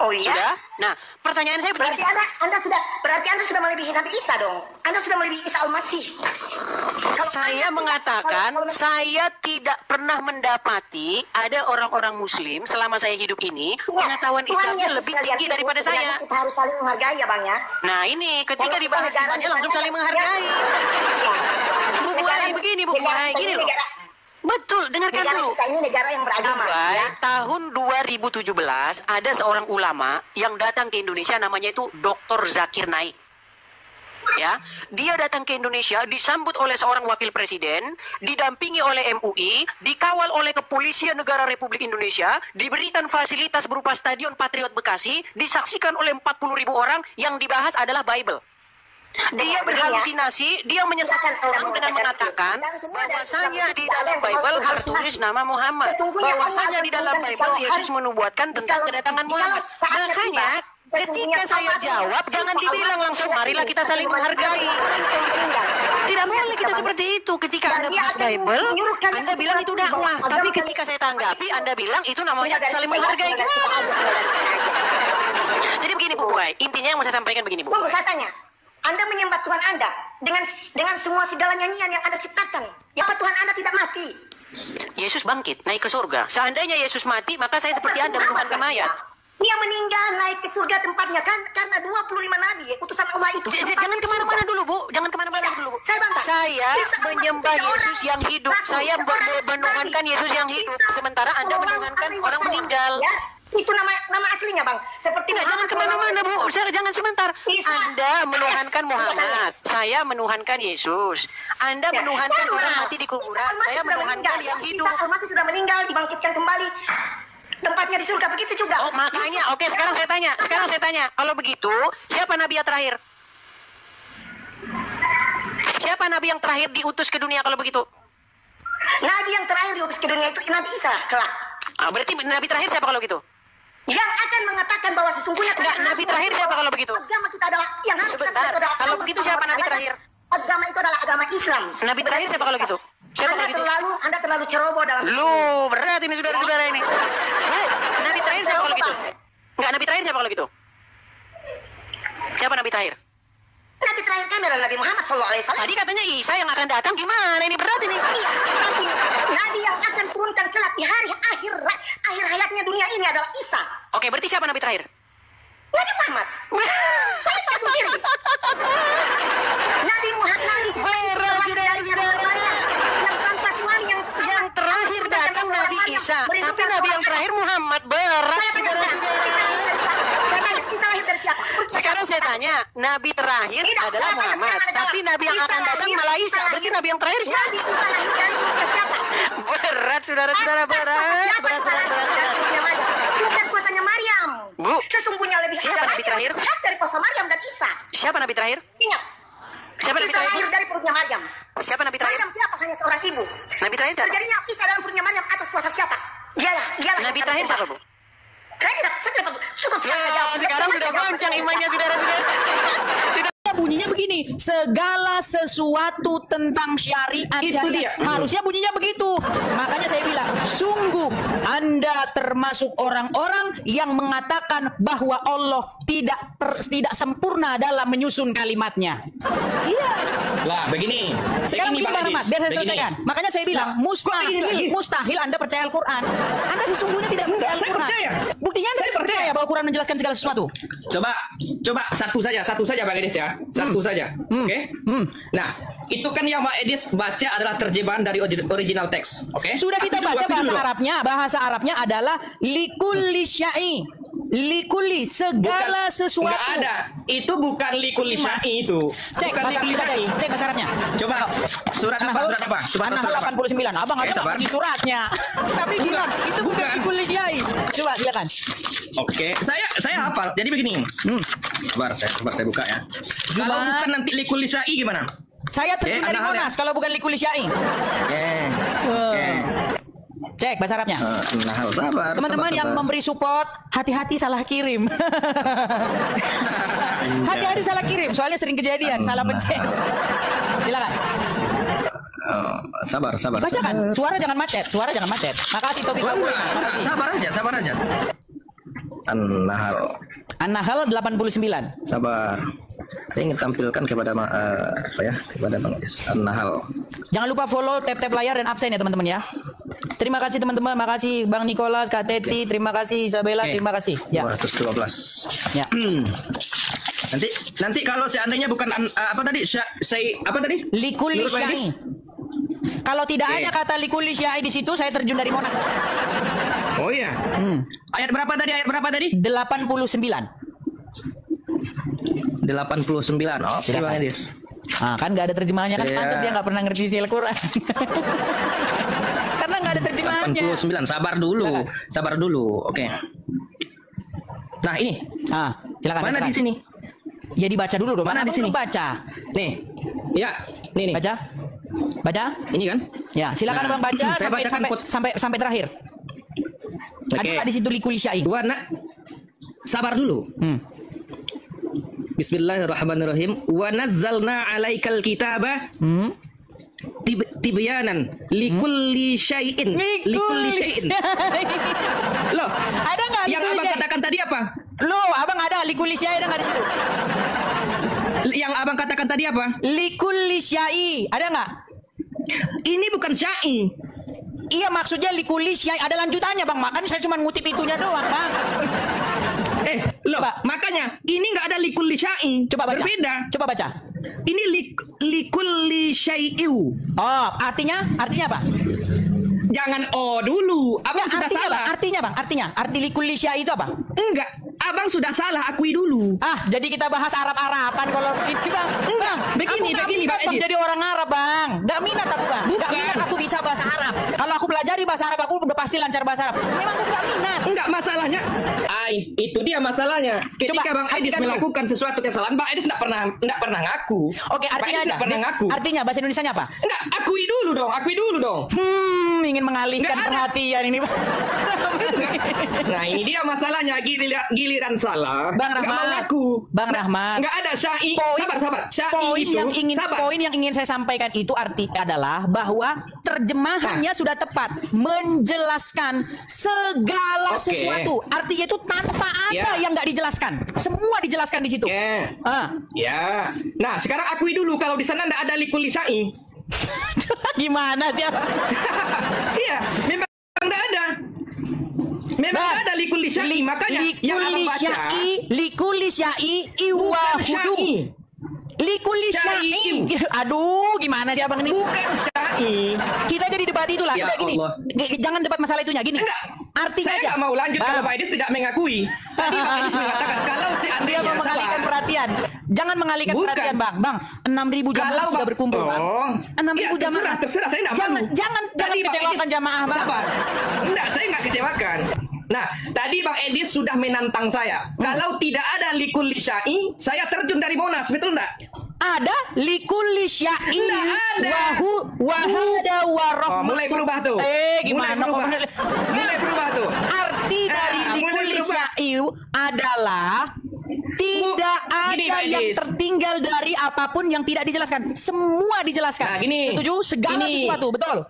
Oh iya? Sudah? Nah, pertanyaan saya begini. Berarti Anda sudah melebihi Nabi Isa dong. Anda sudah melebihi Isa Al-Masih. Saya mengatakan saya tidak pernah mendapati ada orang-orang muslim selama saya hidup ini pengetahuan Islamnya lebih tinggi daripada saya. Kita harus saling menghargai ya Bang ya. Nah ini ketika dibahas imannya langsung saling menghargai. Bu Buai begini Bu Buai gini loh. Betul, dengarkan Negara dulu. kita ini negara yang beragama. Buai, Ya. tahun 2017 ada seorang ulama yang datang ke Indonesia namanya itu Dr. Zakir Naik. Ya, dia datang ke Indonesia disambut oleh seorang wakil presiden, didampingi oleh MUI, dikawal oleh Kepolisian Negara Republik Indonesia, diberikan fasilitas berupa Stadion Patriot Bekasi, disaksikan oleh 40.000 orang, yang dibahas adalah Bible. Dia berhalusinasi, dia menyesatkan orang dengan mengatakan bahwasanya di dalam Bible tertulis nama Muhammad, bahwasanya di dalam Bible Yesus menubuatkan tentang kedatangan Muhammad. Makanya ketika saya jawab, jangan dibilang langsung marilah kita saling menghargai. Tidak boleh kita seperti itu. Ketika Anda bahas Bible, Anda bilang itu dakwah. Tapi ketika saya tanggapi, Anda bilang itu namanya saling menghargai. Gimana? Jadi begini Bu Buai, intinya yang mau saya sampaikan begini Bu. Tunggu, saya tanya. Anda menyembah Tuhan Anda dengan semua segala nyanyian yang Anda ciptakan. Ya, Tuhan Anda tidak mati. Yesus bangkit, naik ke surga. Seandainya Yesus mati, maka saya seperti Anda menuhankan mayat. Dia meninggal naik ke surga tempatnya kan karena 25 nabi utusan Allah itu. Jangan kemana-mana dulu Bu, jangan kemana-mana dulu Bu. Saya menyembah Yesus yang hidup. Saya menuhankan Yesus yang hidup. Sementara Anda menuhankan orang meninggal. Ya, itu nama aslinya Bang. Seperti jangan kemana-mana Bu, jangan sebentar. Anda menuhankan Muhammad, saya menuhankan Yesus. Anda menuhankan orang mati di kuburan, saya menuhankan yang hidup. Isa Al-Masih sudah meninggal, dibangkitkan kembali. Tempatnya di surga, begitu juga. Oh makanya, oke sekarang saya tanya. Kalau begitu, siapa nabi yang terakhir? Siapa nabi yang terakhir diutus ke dunia kalau begitu? Nabi yang terakhir diutus ke dunia itu Nabi Isa kelak. Berarti nabi terakhir siapa kalau gitu? Yang akan mengatakan bahwa sesungguhnya nabi terakhir siapa kalau begitu? Agama kita adalah yang harus sebentar. Kalau begitu siapa nabi terakhir? Agama itu adalah agama Islam. Nabi terakhir siapa kalau gitu? Siapa kalau gitu? Anda terlalu ceroboh dalam Lu berat ini saudara-saudara ini. Nabi terakhir siapa kalau gitu? Enggak, nabi terakhir siapa kalau gitu? Siapa nabi terakhir? Nabi terakhir kami adalah Nabi Muhammad SAW. Tadi katanya Isa yang akan datang, gimana ini berat ini? Iya, tapi Nabi yang akan turunkan kelak di hari akhir hayatnya dunia ini adalah Isa. Oke, berarti siapa nabi terakhir? Nabi Muhammad. Saya tak sendiri. Nabi Muhammad. Berat, saudara-saudara. Yang terakhir datang Nabi Isa, tapi Nabi yang terakhir Muhammad. Berat, saudara-saudara. Sekarang saya tanya, Nabi terakhir adalah Muhammad, tapi Nabi yang akan datang malah Isa. Berarti Nabi yang terakhir siapa? Berat, saudara-saudara, berat. Bukan kuasanya Maryam. Bu, sesungguhnya lebih siapa Nabi terakhir? Dari kuasa Maryam dan Isa. Siapa Nabi terakhir? Ingat. Siapa Nabi terakhir? Lahir dari perutnya Maryam. Siapa Nabi terakhir? Maryam siapa? Hanya seorang ibu. Nabi terakhir siapa? Terjadinya Isa dalam perutnya Maryam atas kuasa siapa? Dialah. Nabi terakhir siapa, Bu? Saya tidak cukup. Sekarang sudah goncang imannya saudara-saudara. Bunyinya begini, segala sesuatu tentang syariat harusnya bunyinya begitu. Makanya saya bilang, sungguh Anda termasuk orang-orang yang mengatakan bahwa Allah tidak sempurna dalam menyusun kalimatnya. Iya. Lah begini, Sekarang begini Bang Rahmat, biar saya selesaikan. Makanya saya bilang mustahil Anda percaya Al-Quran. Anda sesungguhnya tidak percaya Al-Quran. Buktinya Anda tidak percaya bahwa Al-Quran menjelaskan segala sesuatu. Coba satu saja Bang Edis ya. Satu saja. Oke? Nah, itu kan yang Bang Edis baca adalah terjemahan dari original teks. Oke? Sudah kita baca bahasa Arabnya. Bahasa Arabnya adalah likulli syai. Likulli segala sesuatu. Enggak ada. Itu bukan likulli syai itu. Cek bukan bahasa likulli syai. Cek bahasa Arabnya. Coba surat apa? An-Nahl 89. Abang ada di suratnya. Tapi bilang itu bukan likulli syai. Coba silakan. Oke, saya hafal. Jadi begini. Sabar saya buka ya. Kalau bukan nanti likulli syai gimana? Saya terjun dari Monas kalau bukan likulli syai. Oke. Cek bahasa Arabnya. Nah, sabar. Teman-teman yang memberi support, hati-hati salah kirim. Hati-hati salah kirim, soalnya sering kejadian salah pencet. Silakan. Sabar. Bacakan. Suara jangan macet. Makasih Topik. Sabar aja. An-Nahl 89. Sabar. Saya ingin tampilkan kepada kepada Bang Edis. An-Nahl. Jangan lupa follow, tap layar dan absen ya teman-teman ya. Terima kasih teman-teman, makasih Bang Nicholas, Kak Teti, terima kasih Isabella, terima kasih. Ya. 212. Ya. Nanti kalau seandainya bukan apa tadi? Likulli syai. Kalau tidak ada kata likulli syai di situ, saya terjun dari Monas. Oh iya. Ayat berapa tadi? 89. 89. Oke, Bang Edis. Kan nggak ada terjemahannya kan, pantas dia nggak pernah ngerti isi Al-Quran. Karena nggak ada terjemahannya. 89. Sabar dulu. Oke. Nah, ini. Silakan. Mana di sini? Ya dibaca dulu dong. Mana di sini? Baca. Nih. Ya, nih. Baca? Ini kan? Ya, silakan Bang baca sampai terakhir. Oke. Ada di situ likulli syai. Sabar dulu. Bismillahirrahmanirrahim. Wa nazzalna 'alaikal kitaba tibyanan likulli syai'in. Loh, ada enggak yang Abang katakan tadi apa? Loh, Abang ada likulli syai ada enggak di situ? Yang Abang katakan tadi apa? Likulli syai. Ada enggak? Ini bukan syai. Iya, maksudnya likulli syai ada lanjutannya, Bang. Makanya saya cuma ngutip itunya doang, Bang. Makanya ini nggak ada likulli syai. Coba baca. Berbeda. Coba baca. Ini likulli syai'u. Oh, artinya apa? Jangan dulu. Abang sudah salah. Artinya, Bang. Arti likulli syai itu apa? Enggak. Abang sudah salah, akui dulu. Jadi kita bahas Arab-Araban kalau gitu, Bang. Enggak. Begini, Bang Edis. Jadi orang Arab, Bang. Enggak minat aku, Bang. Enggak minat aku bisa bahasa Arab. Kalau aku pelajari bahasa Arab, aku udah pasti lancar bahasa Arab. Memang aku enggak minat. Enggak, masalahnya. Itu dia masalahnya. Ketika Bang Edis melakukan sesuatu kesalahan, Bang Edis enggak pernah ngaku. Oke, artinya ada. Pernah ngaku. Artinya bahasa Indonesianya apa? Enggak, akui dulu dong. Ingin mengalihkan perhatian ini. Nah, ini dia masalahnya, giliran salah. Bang Rahmat. Enggak ada syai. Sabar. Poin yang ingin saya sampaikan itu artinya adalah bahwa terjemahannya sudah tepat, menjelaskan segala sesuatu. Artinya itu tanpa ada yang nggak dijelaskan. Semua dijelaskan di situ. Ya. Nah, sekarang akui dulu kalau di sana enggak ada likulli syai. Gimana sih? Iya, memang enggak ada. Memang ada likulli syai, makanya yang Abang baca likulli syai iwahudu. Likulli syai. Aduh, gimana sih Abang ini? Bukan syai. Kita jadi debat itulah. Ya gini. Jangan debat masalah itunya. Gini. Artinya saya nggak mau lanjut kalau Pak Edis tidak mengakui. Tadi Pak Edis mengatakan kalau seandainya dia mengalihkan perhatian. Jangan mengalihkan perhatian, Bang. 6.000 jamaah sudah berkumpul, Bang. 6.000 jamaah. Terserah, saya nggak mau. Jangan kecewakan jamaah, Bang. Sabar. Enggak, saya nggak kecewakan. Nah, tadi Bang Edis sudah menantang saya. Kalau tidak ada likulli syai, saya terjun dari Monas, betul enggak? Ada likulli syai. Wahada warahmatu. Mulai berubah tuh. Gimana? Mulai berubah tuh. Arti dari likulli syai adalah tidak ada yang tertinggal dari apapun yang tidak dijelaskan. Semua dijelaskan. Nah, gini. Setuju? Segala sesuatu, betul.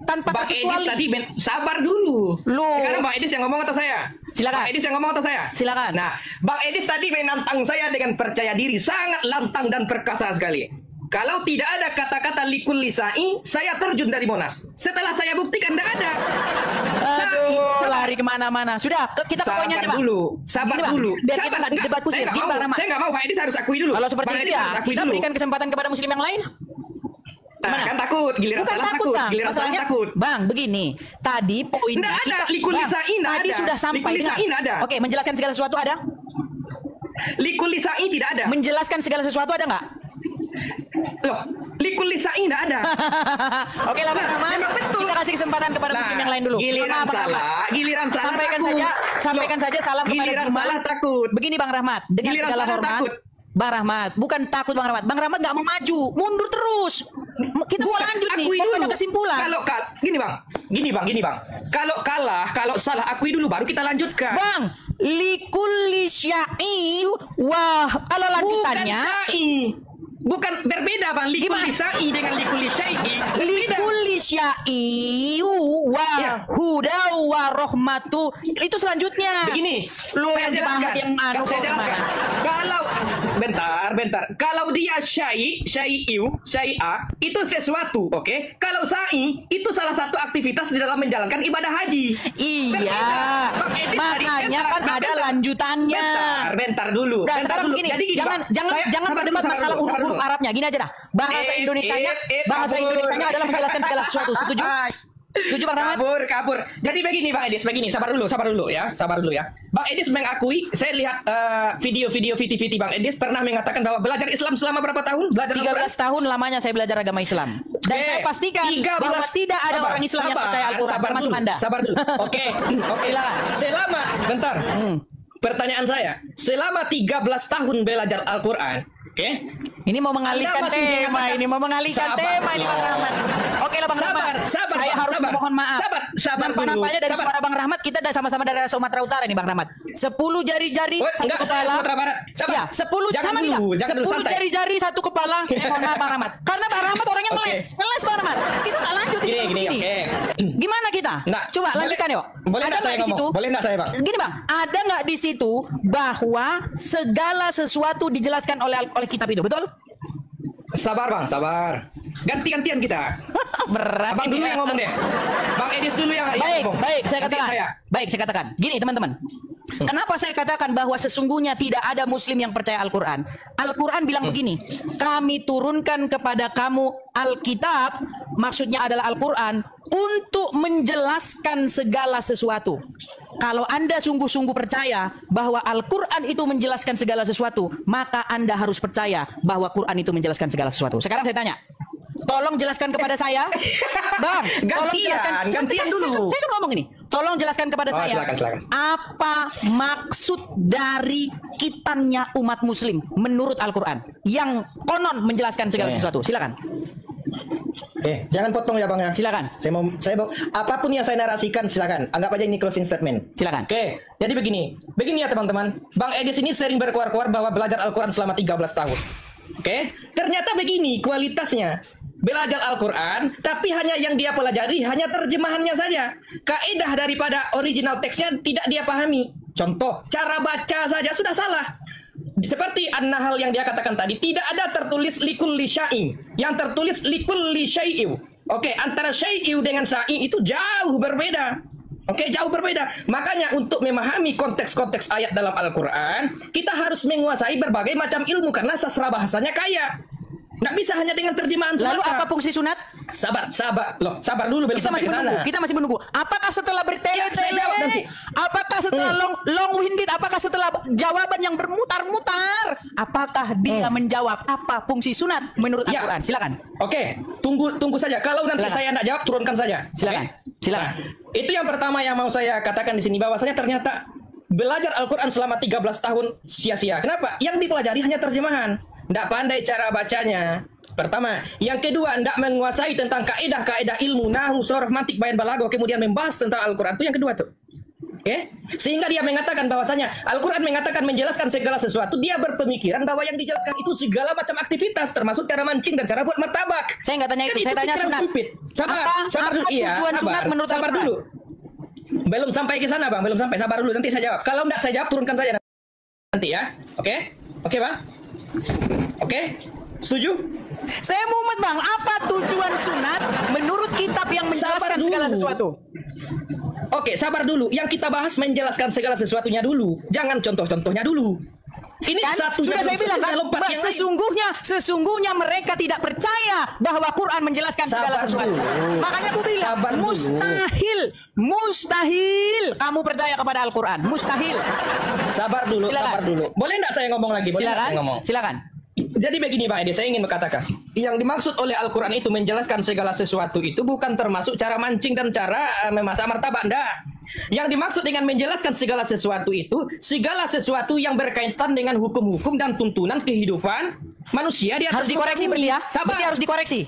Tanpa Bang terkecuali. Edis tadi sabar dulu. Sekarang Bang Edis yang ngomong atau saya? Silakan. Bang Edis yang ngomong atau saya? Silakan. Nah, Bang Edis tadi menantang saya dengan percaya diri, sangat lantang dan perkasa sekali. Kalau tidak ada kata-kata likul lisai, saya terjun dari Monas. Setelah saya buktikan tidak ada. Aduh, lari kemana-mana. Sudah, kita ke poinnya aja, Bang. Sabar Gini, Bang, dulu. biar kita nggak debat kusir. Gini, Bang Rahmat. Saya nggak mau, Pak Edis harus akui dulu. Kalau seperti Bang itu Edis ya, harus akui kita dulu. berikan kesempatan kepada muslim yang lain. Nah, kan takut, giliran Bukan salah takut, Bang. giliran salah Masalahnya, takut. Bang, begini. Tadi poinnya Nggak ada, kita likul Bang, lisai nggak tadi ada. sudah sampai. Likul lisai dengar. nggak ada. Oke, menjelaskan segala sesuatu ada? Likul lisai tidak ada. Menjelaskan segala sesuatu ada nggak? Loh, likul lisai tidak ada. Oke lah, Bang Rahmat. Memang betul. Kita kasih kesempatan kepada Nah, muslim yang lain dulu. Giliran Maaf, Bang salah, Rahmat. giliran salah Sampaikan takut. saja salam kepada Giliran Jumat. salah takut. Begini Bang Rahmat, dengan Giliran segala salah hormat. takut. Bang Rahmat, bukan takut Bang Rahmat. Bang Rahmat nggak mau maju, mundur terus. Kita mau lanjut nih, Akui mau pada dulu. kesimpulan. Gini bang. Kalau kalah, kalau salah akui dulu baru kita lanjutkan. Bang, likulli syai, wah, kalau lanjutannya Bukan berbeda bang, likul Gimana? lisai dengan likul lisai. likulli syai wa Ya. huda wa rahmatu. Itu selanjutnya. Begini, Lu saya yang dibahas jelaskan. yang anu Saya kok jelaskan. kemana? Kalau bentar. Kalau dia syai'a itu sesuatu, oke? Kalau sa'i itu salah satu aktivitas di dalam menjalankan ibadah haji. Iya, Berbeda. Bang Edis tadi, makanya kan ada bentar. lanjutannya. Bentar dulu. Udah Bentar sekarang dulu. begini, Jadi gini, jangan Bang. jangan Sabar berdebat dulu, masalah sabar huruf dulu. Arabnya. Gini aja dah. Bahasa Indonesianya, bahasa kabur. Indonesianya adalah menjelaskan segala sesuatu. Setuju? Setuju Bang Rahmat? Kabur. Jadi begini Bang Edis, begini. Sabar dulu ya. Bang Edis mengakui, saya lihat video-video VT Bang Edis pernah mengatakan bahwa belajar Islam selama berapa tahun? Belajar 13 tahun lamanya saya belajar agama Islam. Dan Oke. saya pastikan 13 bahwa tidak ada orang Islam yang percaya Al-Quran, termasuk Anda. Sabar dulu. Oke. Silakan. Selama, bentar. Pertanyaan saya, selama 13 tahun belajar Al-Quran, oke? Ini mau mengalihkan Anda masih tema, mengatakan- ini mau mengalihkan Sabar. tema ini Bang Rahmat. Oke lah Bang Sabar, Rahmat. sabar, Saya Bang, harus sabar. mohon maaf. Sabar dulu. Nampaknya dari Sabar. suara Bang Rahmat kita sama-sama dari Sumatera Utara nih Bang Rahmat. 10 jari-jari Oh, satu enggak, saya kepala. Sumatera Barat. Sabar. Ya, 10 Jangan sama dulu, tidak? jangan dulu, 10 santai. jari-jari satu kepala. Saya mohon maaf Bang Rahmat. Karena Bang Rahmat orangnya Oke. ngeles. Ngeles Bang Rahmat. Kita nggak lanjut ini Gini, begini. oke. Gimana kita? Nah, Coba boleh- lanjutkan yuk. boleh Ada nggak saya di ngomong? situ? Boleh nggak saya, Bang? Gini Bang, ada nggak di situ bahwa segala sesuatu dijelaskan oleh kitab itu, betul? Sabar Bang, sabar. Ganti-gantian kita. Berat. Abang ini dulu ya. yang ngomong deh. Bang Edis dulu yang ngomong. Baik, saya Nanti katakan. Baik, saya katakan. Gini, teman-teman. Kenapa saya katakan bahwa sesungguhnya tidak ada muslim yang percaya Al-Quran? Al-Quran bilang begini, kami turunkan kepada kamu Alkitab, maksudnya adalah Al-Quran, untuk menjelaskan segala sesuatu. Kalau Anda sungguh-sungguh percaya bahwa Al-Quran itu menjelaskan segala sesuatu, maka Anda harus percaya bahwa Quran itu menjelaskan segala sesuatu. Sekarang saya tanya, tolong jelaskan kepada saya, Bang. Tolong jelaskan. Gantian dulu. Saya kan ngomong ini. Tolong jelaskan kepada saya. Silakan. Apa maksud dari kitannya umat Muslim menurut Al-Quran yang konon menjelaskan segala sesuatu? Silakan. Jangan potong ya Bang ya. Silakan. Saya mau apapun yang saya narasikan silakan. Anggap aja ini closing statement. Silakan. Oke, jadi begini ya teman-teman. Bang Edis ini sering berkuar-kuar bahwa belajar Al-Quran selama 13 tahun. Oke, ternyata begini kualitasnya. Belajar Al-Quran, tapi hanya yang dia pelajari hanya terjemahannya saja. Kaidah daripada original teksnya tidak dia pahami. Contoh, cara baca saja sudah salah. Seperti An-Nahl yang dia katakan tadi, tidak ada tertulis likulli syai'in, yang tertulis likulli syai'in. Oke, antara syai'in dengan syai' itu jauh berbeda. Oke, jauh berbeda. Makanya untuk memahami konteks-konteks ayat dalam Al-Quran, kita harus menguasai berbagai macam ilmu karena sastra bahasanya kaya. Nggak bisa hanya dengan terjemahan Lalu semata. apa fungsi sunat? Sabar dulu belum Kita sampai masih ke sana. menunggu. Kita masih menunggu. Apakah setelah Ya, saya bertele-tele, jawab nanti. apakah setelah long winded, apakah setelah jawaban yang bermutar-mutar, apakah dia menjawab apa fungsi sunat menurut Ya. Al-Quran? Silakan. Oke, tunggu saja. Kalau nanti Silakan. saya tidak jawab, turunkan saja. Silakan. Oke? Silakan. Nah, itu yang pertama yang mau saya katakan di sini bahwasanya ternyata belajar Al-Quran selama 13 tahun sia-sia. Kenapa? Yang dipelajari hanya terjemahan. Tidak pandai cara bacanya. Pertama. Yang kedua, tidak menguasai tentang kaidah-kaidah ilmu nahwu, sorof, mantik, bayan, balaghah, kemudian membahas tentang Al-Quran. Itu yang kedua tuh. Oke? Sehingga dia mengatakan bahwasanya Al-Quran mengatakan menjelaskan segala sesuatu. Dia berpemikiran bahwa yang dijelaskan itu segala macam aktivitas, termasuk cara mancing dan cara buat martabak. Saya nggak tanya Kan itu, saya tanya pikiran sunat. sempit. Sabar Apa dulu. Iya, tujuan sunat menurut sabar Al-Quran? dulu. Belum sampai ke sana, Bang. Belum sampai. Sabar dulu, nanti saya jawab. Kalau enggak saya jawab, turunkan saja nanti ya. Oke? Oke, Bang? Oke? Setuju? Saya mumet bang, apa tujuan sunat menurut kitab yang menjelaskan segala sesuatu? Oke, sabar dulu. Yang kita bahas menjelaskan segala sesuatunya dulu. Jangan contoh-contohnya dulu. Ini Kan? satu Sudah saya bilang kan, sesungguhnya mereka tidak percaya bahwa Quran menjelaskan segala sesuatu. Makanya aku bilang mustahil kamu percaya kepada Al-Quran, mustahil. Sabar dulu, Silakan. sabar dulu. Boleh enggak saya ngomong lagi? Boleh nggak saya ngomong? Silakan. Jadi begini Pak Edi, saya ingin berkatakan, yang dimaksud oleh Al-Quran itu menjelaskan segala sesuatu itu bukan termasuk cara mancing dan cara memasak martabak, enggak. Yang dimaksud dengan menjelaskan segala sesuatu itu segala sesuatu yang berkaitan dengan hukum-hukum dan tuntunan kehidupan manusia di atas Harus dikoreksi muka bumi. berarti ya. Sabar. Berarti harus dikoreksi.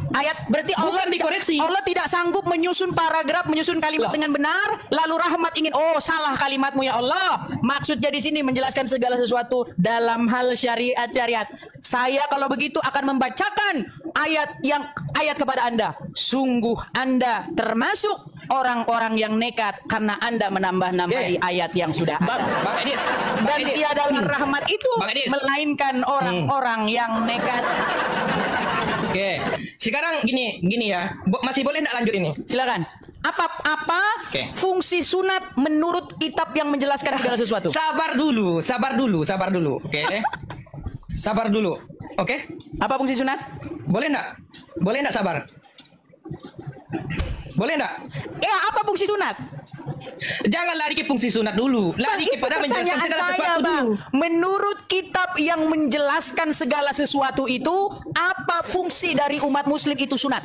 Ayat berarti Allah Bukan dikoreksi. Allah tidak sanggup menyusun paragraf, menyusun kalimat dengan benar, lalu Rahmat ingin, oh salah kalimatmu ya Allah. Maksudnya di sini menjelaskan segala sesuatu dalam hal syariat. Saya kalau begitu akan membacakan ayat kepada Anda. Sungguh Anda termasuk orang-orang yang nekat karena Anda menambah-nambahi ayat yang sudah ada. Bang Edis, Dan tiadalah rahmat itu Bang Edis. melainkan orang-orang yang nekat. Oke, sekarang gini ya, masih boleh nggak lanjut ini? Silakan. Apa Oke. fungsi sunat menurut kitab yang menjelaskan segala sesuatu? Sabar dulu, oke? Sabar dulu, oke? Apa fungsi sunat? Boleh nggak sabar? Boleh nggak? Apa fungsi sunat? Jangan lari ke fungsi sunat dulu, lari Itu kepada menjelaskan pertanyaan segala saya, sesuatu Bang. dulu. Menurut kitab yang menjelaskan segala sesuatu itu, apa fungsi dari umat muslim itu sunat?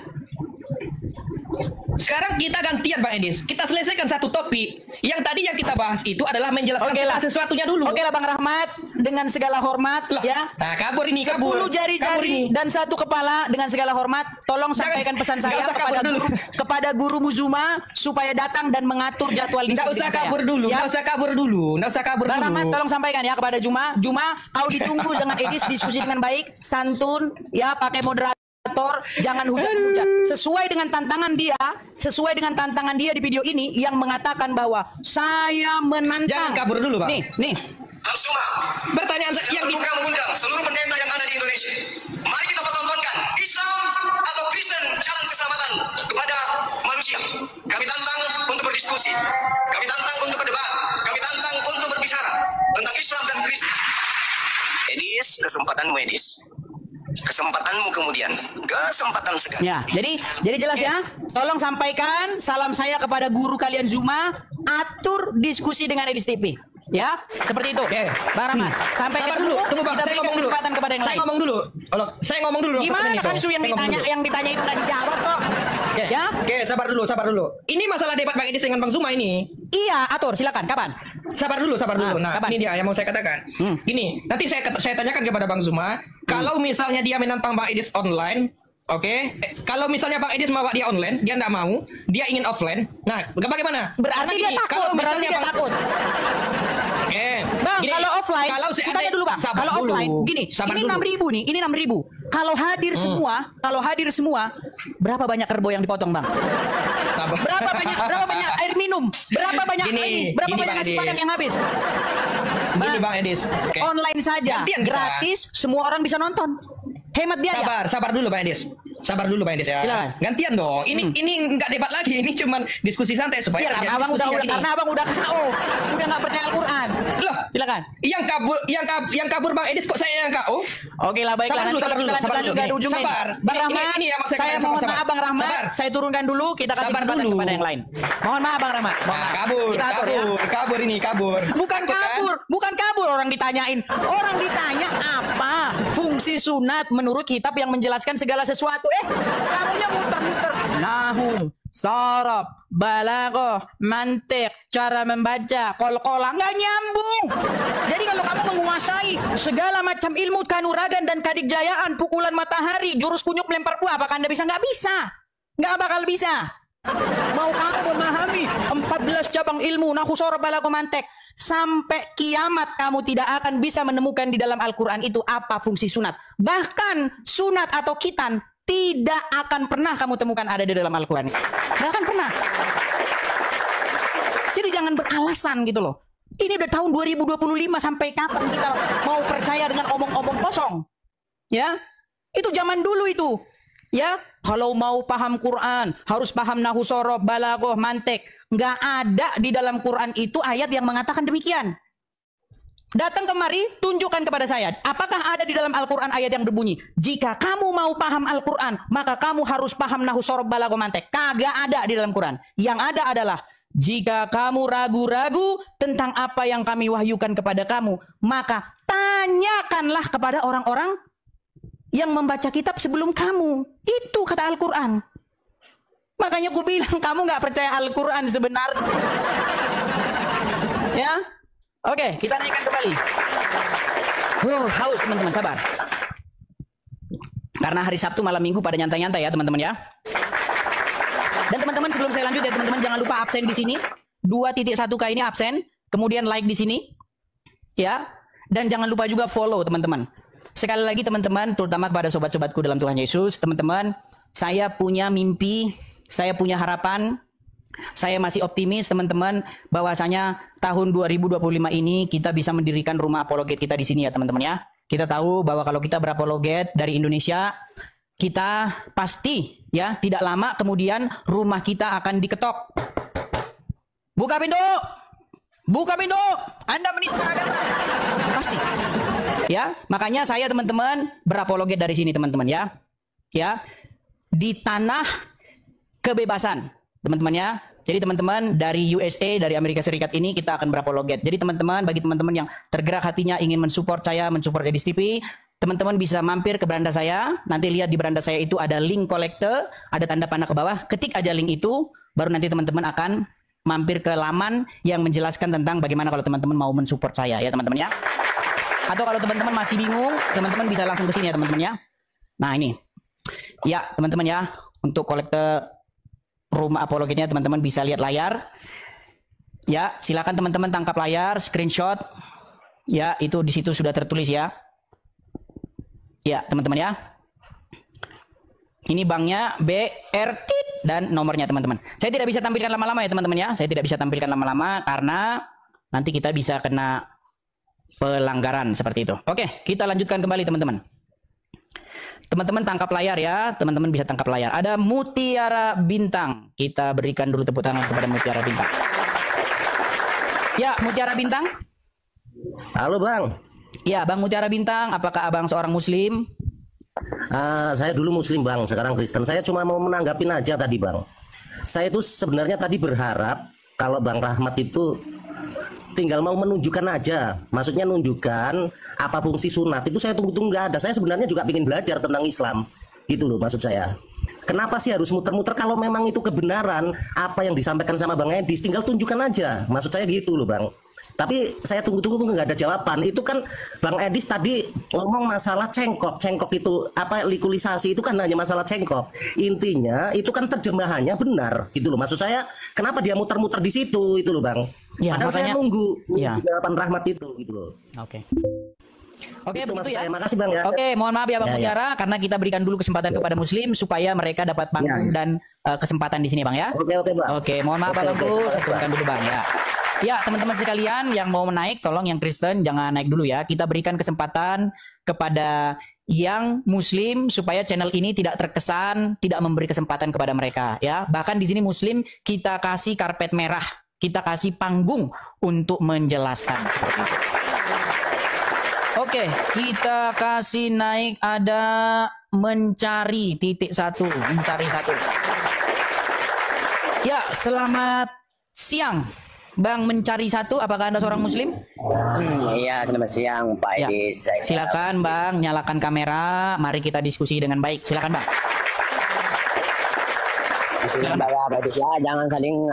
Sekarang kita gantian Bang Edis, kita selesaikan satu topik. Yang tadi yang kita bahas itu adalah menjelaskan segala sesuatunya dulu. Oke lah Bang Rahmat, dengan segala hormat ya. Nah, kabur ini, 10 kabur. Kabur jari-jari ini. dan 1 kepala, dengan segala hormat tolong sampaikan pesan nggak saya usah kabur dulu. kepada guru Muzuma supaya datang dan mengatur jadwal Nggak diskusi usah dengan saya. kabur dulu, Siap? nggak usah kabur dulu. Bang Rahmat tolong sampaikan ya kepada Juma, kau ditunggu dengan Edis diskusi dengan baik, santun ya, pakai moderator, jangan hujat-hujat. Sesuai dengan tantangan dia di video ini yang mengatakan bahwa saya menantang. Jangan kabur dulu, Bang. Nih. Langsung Pertanyaan yang terbuka mengundang seluruh pendeta yang ada di Indonesia. Mari kita pertontonkan Islam atau Kristen jalan keselamatan kepada manusia. Kami tantang untuk berdiskusi. Kami tantang untuk berdebat. Kami tantang untuk berbicara tentang Islam dan Kristen. Edis, kesempatanmu Edis. Kesempatanmu kemudian. Kesempatan sekali. Ya, jadi jelas ya. Tolong sampaikan salam saya kepada guru kalian Zuma, atur diskusi dengan Edis TV. Ya, seperti itu. Oke. Bang Rahmat, sampai Sabar ketemu, dulu, tunggu Bang, kita saya berikan ngomong dulu. kesempatan kepada yang Saya lain. ngomong dulu. Saya ngomong dulu. Gimana kan Su yang ditanya itu nggak dijawab kok. Oke. Ya? Oke, sabar dulu. Ini masalah debat Bang Edis dengan Bang Zuma ini. Iya, atur, silakan. Kapan? Sabar dulu. Nah, kapan? ini dia yang mau saya katakan. Gini, nanti saya tanyakan kepada Bang Zuma, kalau misalnya dia menantang Bang Edis online, oke, kalau misalnya Bang Edis mau dia online, dia nggak mau, dia ingin offline. Nah, bagaimana? Berarti dia takut. Oke. Bang, Gini, kalau offline, kalau tanya dulu Bang. sabar Kalau dulu. offline, gini, Sabar ini dulu. 6.000 nih, ini 6.000. Kalau hadir semua, berapa banyak kerbau yang dipotong Bang? Sabar. Berapa banyak air minum? Berapa banyak Gini berapa banyak Bang nasi Edis. padang yang habis? Gini Bang Edis. Oke. Online saja, Gantian kita. gratis, semua orang bisa nonton. Hemat biaya. Sabar dulu Bang Edis. Ya. Silakan. Gantian dong. Ini enggak debat lagi, ini cuman diskusi santai supaya Iya, terjadi karena diskusi yang ini. abang udah KO, udah nggak percaya Al-Quran. Loh, Silakan. yang kabur Bang Edis kok saya yang KO? Oke lah, baiklah. Sabar dulu. Lanjut Nih, di ujungnya. sabar. Bang Ini- Rahmat, ini yang mau saya saya katakan, mohon sabar. maaf Bang Rahmat, Sabar. saya turunkan dulu, kita kasih Sabar kesempatan dulu. kepada yang lain. Mohon maaf Bang Rahmat. Nah, kabur. Kita atur ya. Kabur. Bukan kabur, orang ditanyain. Orang ditanya apa fungsi sunat menurut kitab yang menjelaskan segala sesuatu. Kamunya muter-muter. Nahu, sorob, balaghah, mantik, cara membaca, kol-kola, nggak nyambung. Jadi kalau kamu menguasai segala macam ilmu kanuragan dan kadikjayaan, pukulan matahari, jurus kunyuk melempar buah, apakah Anda bisa? Nggak bisa. Nggak bakal bisa. Mau kamu memahami 14 cabang ilmu, nahu, sorob, balaghah, mantik, sampai kiamat kamu tidak akan bisa menemukan di dalam Al-Quran itu apa fungsi sunat. Bahkan sunat atau khitan tidak akan pernah kamu temukan ada di dalam Al-Quran. Tidak akan pernah. Jadi jangan beralasan gitu loh. Ini udah tahun 2025, sampai kapan kita mau percaya dengan omong-omong kosong? Ya. Itu zaman dulu itu. Ya, kalau mau paham Quran, harus paham nahu sorof, balaghah, mantek. Nggak ada di dalam Quran itu ayat yang mengatakan demikian. Datang kemari, tunjukkan kepada saya. Apakah ada di dalam Al-Quran ayat yang berbunyi, jika kamu mau paham Al-Quran, maka kamu harus paham nahu sorof, balaghah, mantek. Kagak ada di dalam Quran. Yang ada adalah, jika kamu ragu-ragu tentang apa yang kami wahyukan kepada kamu, maka tanyakanlah kepada orang-orang yang membaca kitab sebelum kamu. Itu kata Al-Quran. Makanya aku bilang kamu nggak percaya Al-Quran sebenarnya. Ya, oke, kita naikkan kembali. Haus teman-teman, sabar. Karena hari Sabtu malam Minggu pada nyantai-nyantai ya teman-teman ya. Dan teman-teman, sebelum saya lanjut ya teman-teman, jangan lupa absen di sini. 2.1K ini absen, kemudian like di sini. Ya. Dan jangan lupa juga follow teman-teman. Sekali lagi teman-teman, terutama kepada sobat-sobatku dalam Tuhan Yesus, teman-teman, saya punya mimpi, saya punya harapan, saya masih optimis teman-teman bahwasanya tahun 2025 ini kita bisa mendirikan rumah apologet kita di sini ya teman-teman ya. Kita tahu bahwa kalau kita berapologet dari Indonesia, kita pasti ya tidak lama kemudian rumah kita akan diketok. Buka pintu. Buka pintu. Anda menista agama. Pasti. Ya, makanya saya teman-teman berapologet dari sini teman-teman ya. Ya. Di tanah kebebasan, teman-teman ya. Jadi teman-teman dari USA, dari Amerika Serikat ini kita akan berapologet. Jadi teman-teman, bagi teman-teman yang tergerak hatinya ingin mensupport saya, mensupport Edis TV, teman-teman bisa mampir ke beranda saya. Nanti lihat di beranda saya itu ada link kolektor, ada tanda panah ke bawah. Ketik aja link itu, baru nanti teman-teman akan mampir ke laman yang menjelaskan tentang bagaimana kalau teman-teman mau mensupport saya ya teman-teman ya. Atau kalau teman-teman masih bingung, teman-teman bisa langsung ke sini ya teman-teman ya. Nah ini, ya teman-teman ya, untuk kolektor rumah apologetnya teman-teman bisa lihat layar. Ya, silakan teman-teman tangkap layar, screenshot. Ya, itu di situ sudah tertulis ya. Ya, teman-teman ya. Ini banknya BRT dan nomornya teman-teman. Saya tidak bisa tampilkan lama-lama ya teman-teman ya. Saya tidak bisa tampilkan lama-lama karena nanti kita bisa kena pelanggaran seperti itu. Oke, kita lanjutkan kembali teman-teman. Teman-teman tangkap layar ya, teman-teman bisa tangkap layar. Ada Mutiara Bintang. Kita berikan dulu tepuk tangan kepada Mutiara Bintang. Ya, Mutiara Bintang. Halo Bang. Ya, Bang Mutiara Bintang, apakah Abang seorang Muslim? Saya dulu Muslim Bang, sekarang Kristen. Saya cuma mau menanggapin aja tadi Bang. Saya itu sebenarnya tadi berharap kalau Bang Rahmat itu tinggal mau menunjukkan aja, maksudnya nunjukkan apa fungsi sunat itu saya tunggu-tunggu nggak ada. Saya sebenarnya juga ingin belajar tentang Islam, gitu loh maksud saya. Kenapa sih harus muter-muter kalau memang itu kebenaran apa yang disampaikan sama Bang Edis, tinggal tunjukkan aja, maksud saya gitu loh Bang. Tapi saya tunggu-tunggu nggak ada jawaban. Itu kan Bang Edis tadi ngomong masalah cengkok itu apa likulisasi itu kan hanya masalah cengkok. Intinya itu kan terjemahannya benar gitu loh. Maksud saya kenapa dia muter-muter di situ itu loh Bang. Ya, padahal makanya, saya nunggu ya. jawaban Rahmat itu gitu loh. Oke. Oke, itu begitu ya. Makasih Bang ya. Oke, mohon maaf ya Bang Mutiara karena kita berikan dulu kesempatan kepada Muslim supaya mereka dapat panggung dan kesempatan di sini Bang ya. Oke Bang. Oke, mohon maaf Bang Bangku, saya turunkan dulu Bang ya. Ya, teman-teman sekalian yang mau naik, tolong yang Kristen jangan naik dulu ya. Kita berikan kesempatan kepada yang Muslim supaya channel ini tidak terkesan tidak memberi kesempatan kepada mereka ya. Bahkan di sini Muslim kita kasih karpet merah, kita kasih panggung untuk menjelaskan seperti itu. Oke, kita kasih naik ada mencari .1, mencari 1. Ya, selamat siang. Bang mencari 1, apakah Anda seorang Muslim? Iya, selamat siang Pak Edis. Ya. Silakan Bang, nyalakan kamera. Mari kita diskusi dengan baik. Silakan Bang. Silakan Pak Edis ya, jangan saling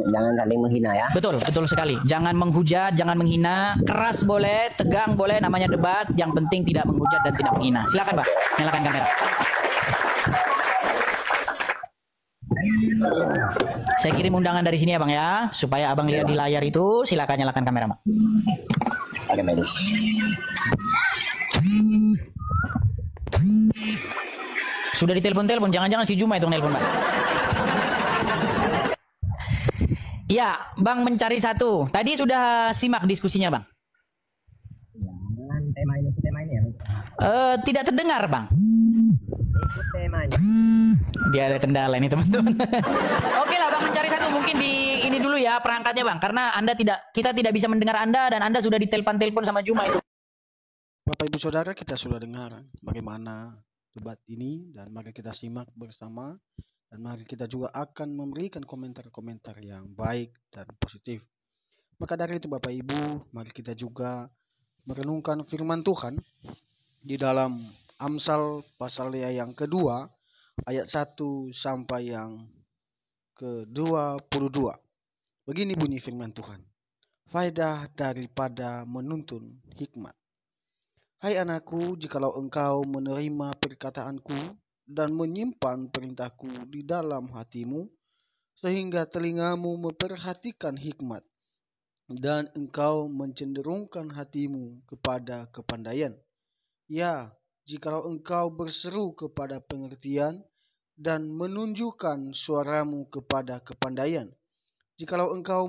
jangan saling menghina ya. Betul, betul sekali. Jangan menghujat, jangan menghina. Keras boleh, tegang boleh. Namanya debat. Yang penting tidak menghujat dan tidak menghina. Silakan Bang, nyalakan kamera. Saya kirim undangan dari sini ya Bang ya, supaya Abang lihat di layar itu. Silakan nyalakan kamera Bang. Oke Medis. Sudah ditelepon-telepon, jangan-jangan si Juma itu nelpon Bang. Ya, Bang mencari 1. Tadi sudah simak diskusinya Bang. Tema ini ya. Tidak terdengar Bang. Ikut temanya. Dia ada kendala nih teman-teman. Oke lah Bang, mencari satu mungkin di ini dulu ya perangkatnya Bang, karena kita tidak bisa mendengar Anda dan Anda sudah ditelepon sama Juma itu. Bapak Ibu Saudara, kita sudah dengar bagaimana debat ini dan mari kita simak bersama dan mari kita juga akan memberikan komentar-komentar yang baik dan positif. Maka dari itu Bapak Ibu, mari kita juga merenungkan firman Tuhan di dalam Amsal pasal yang kedua ayat 1 sampai yang ke-22. Begini bunyi firman Tuhan. Faedah daripada menuntun hikmat. Hai anakku, jikalau engkau menerima perkataanku dan menyimpan perintahku di dalam hatimu, sehingga telingamu memperhatikan hikmat, dan engkau mencenderungkan hatimu kepada kepandaian. Ya, jikalau engkau berseru kepada pengertian dan menunjukkan suaramu kepada kepandaian, jikalau engkau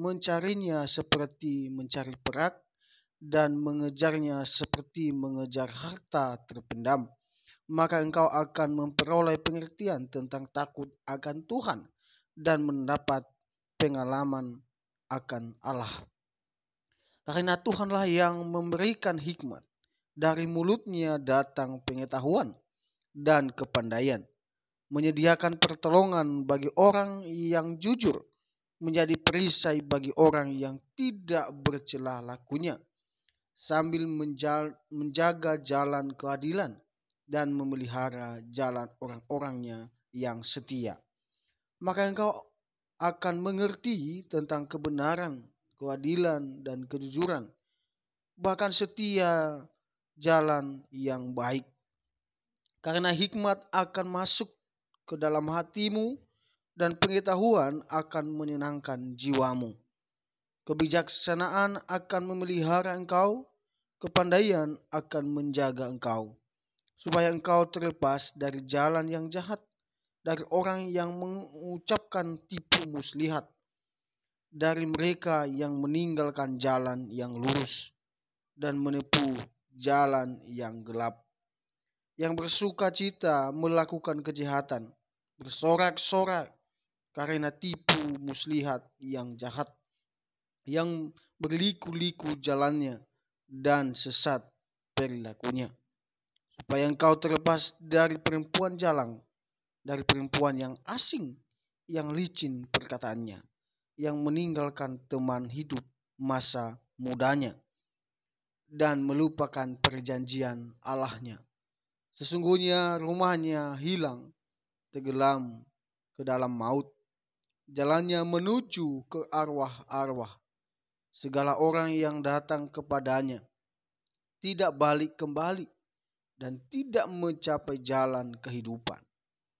mencarinya seperti mencari perak, dan mengejarnya seperti mengejar harta terpendam, maka engkau akan memperoleh pengertian tentang takut akan Tuhan dan mendapat pengalaman akan Allah. Karena Tuhanlah yang memberikan hikmat, dari mulutnya datang pengetahuan dan kepandaian, menyediakan pertolongan bagi orang yang jujur, menjadi perisai bagi orang yang tidak bercela lakunya, sambil menjaga jalan keadilan dan memelihara jalan orang-orangnya yang setia. Maka engkau akan mengerti tentang kebenaran, keadilan, dan kejujuran, bahkan setia jalan yang baik. Karena hikmat akan masuk ke dalam hatimu dan pengetahuan akan menyenangkan jiwamu. Kebijaksanaan akan memelihara engkau, kepandaian akan menjaga engkau, supaya engkau terlepas dari jalan yang jahat, dari orang yang mengucapkan tipu muslihat, dari mereka yang meninggalkan jalan yang lurus dan menempuh jalan yang gelap, yang bersuka cita melakukan kejahatan, bersorak-sorak karena tipu muslihat yang jahat, yang berliku-liku jalannya dan sesat perilakunya, supaya engkau terlepas dari perempuan jalang, dari perempuan yang asing, yang licin perkataannya, yang meninggalkan teman hidup masa mudanya, dan melupakan perjanjian Allahnya. Sesungguhnya rumahnya hilang, tenggelam ke dalam maut, jalannya menuju ke arwah-arwah. Segala orang yang datang kepadanya tidak balik kembali dan tidak mencapai jalan kehidupan.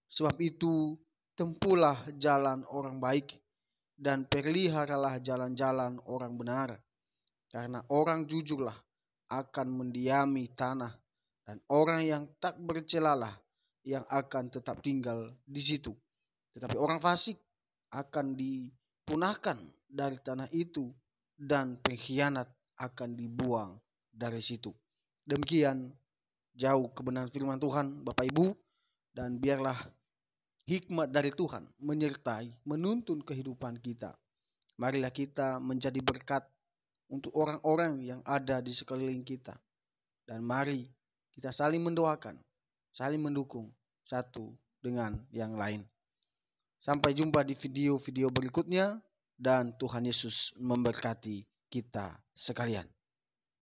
Sebab itu, tempuhlah jalan orang baik dan peliharalah jalan-jalan orang benar. Karena orang jujurlah akan mendiami tanah, dan orang yang tak bercelalah yang akan tetap tinggal di situ. Tetapi orang fasik akan dipunahkan dari tanah itu, dan pengkhianat akan dibuang dari situ. Demikian jauh kebenaran firman Tuhan Bapak Ibu, dan biarlah hikmat dari Tuhan menyertai, menuntun kehidupan kita. Marilah kita menjadi berkat untuk orang-orang yang ada di sekeliling kita. Dan mari kita saling mendoakan, saling mendukung satu dengan yang lain. Sampai jumpa di video-video berikutnya, dan Tuhan Yesus memberkati kita sekalian.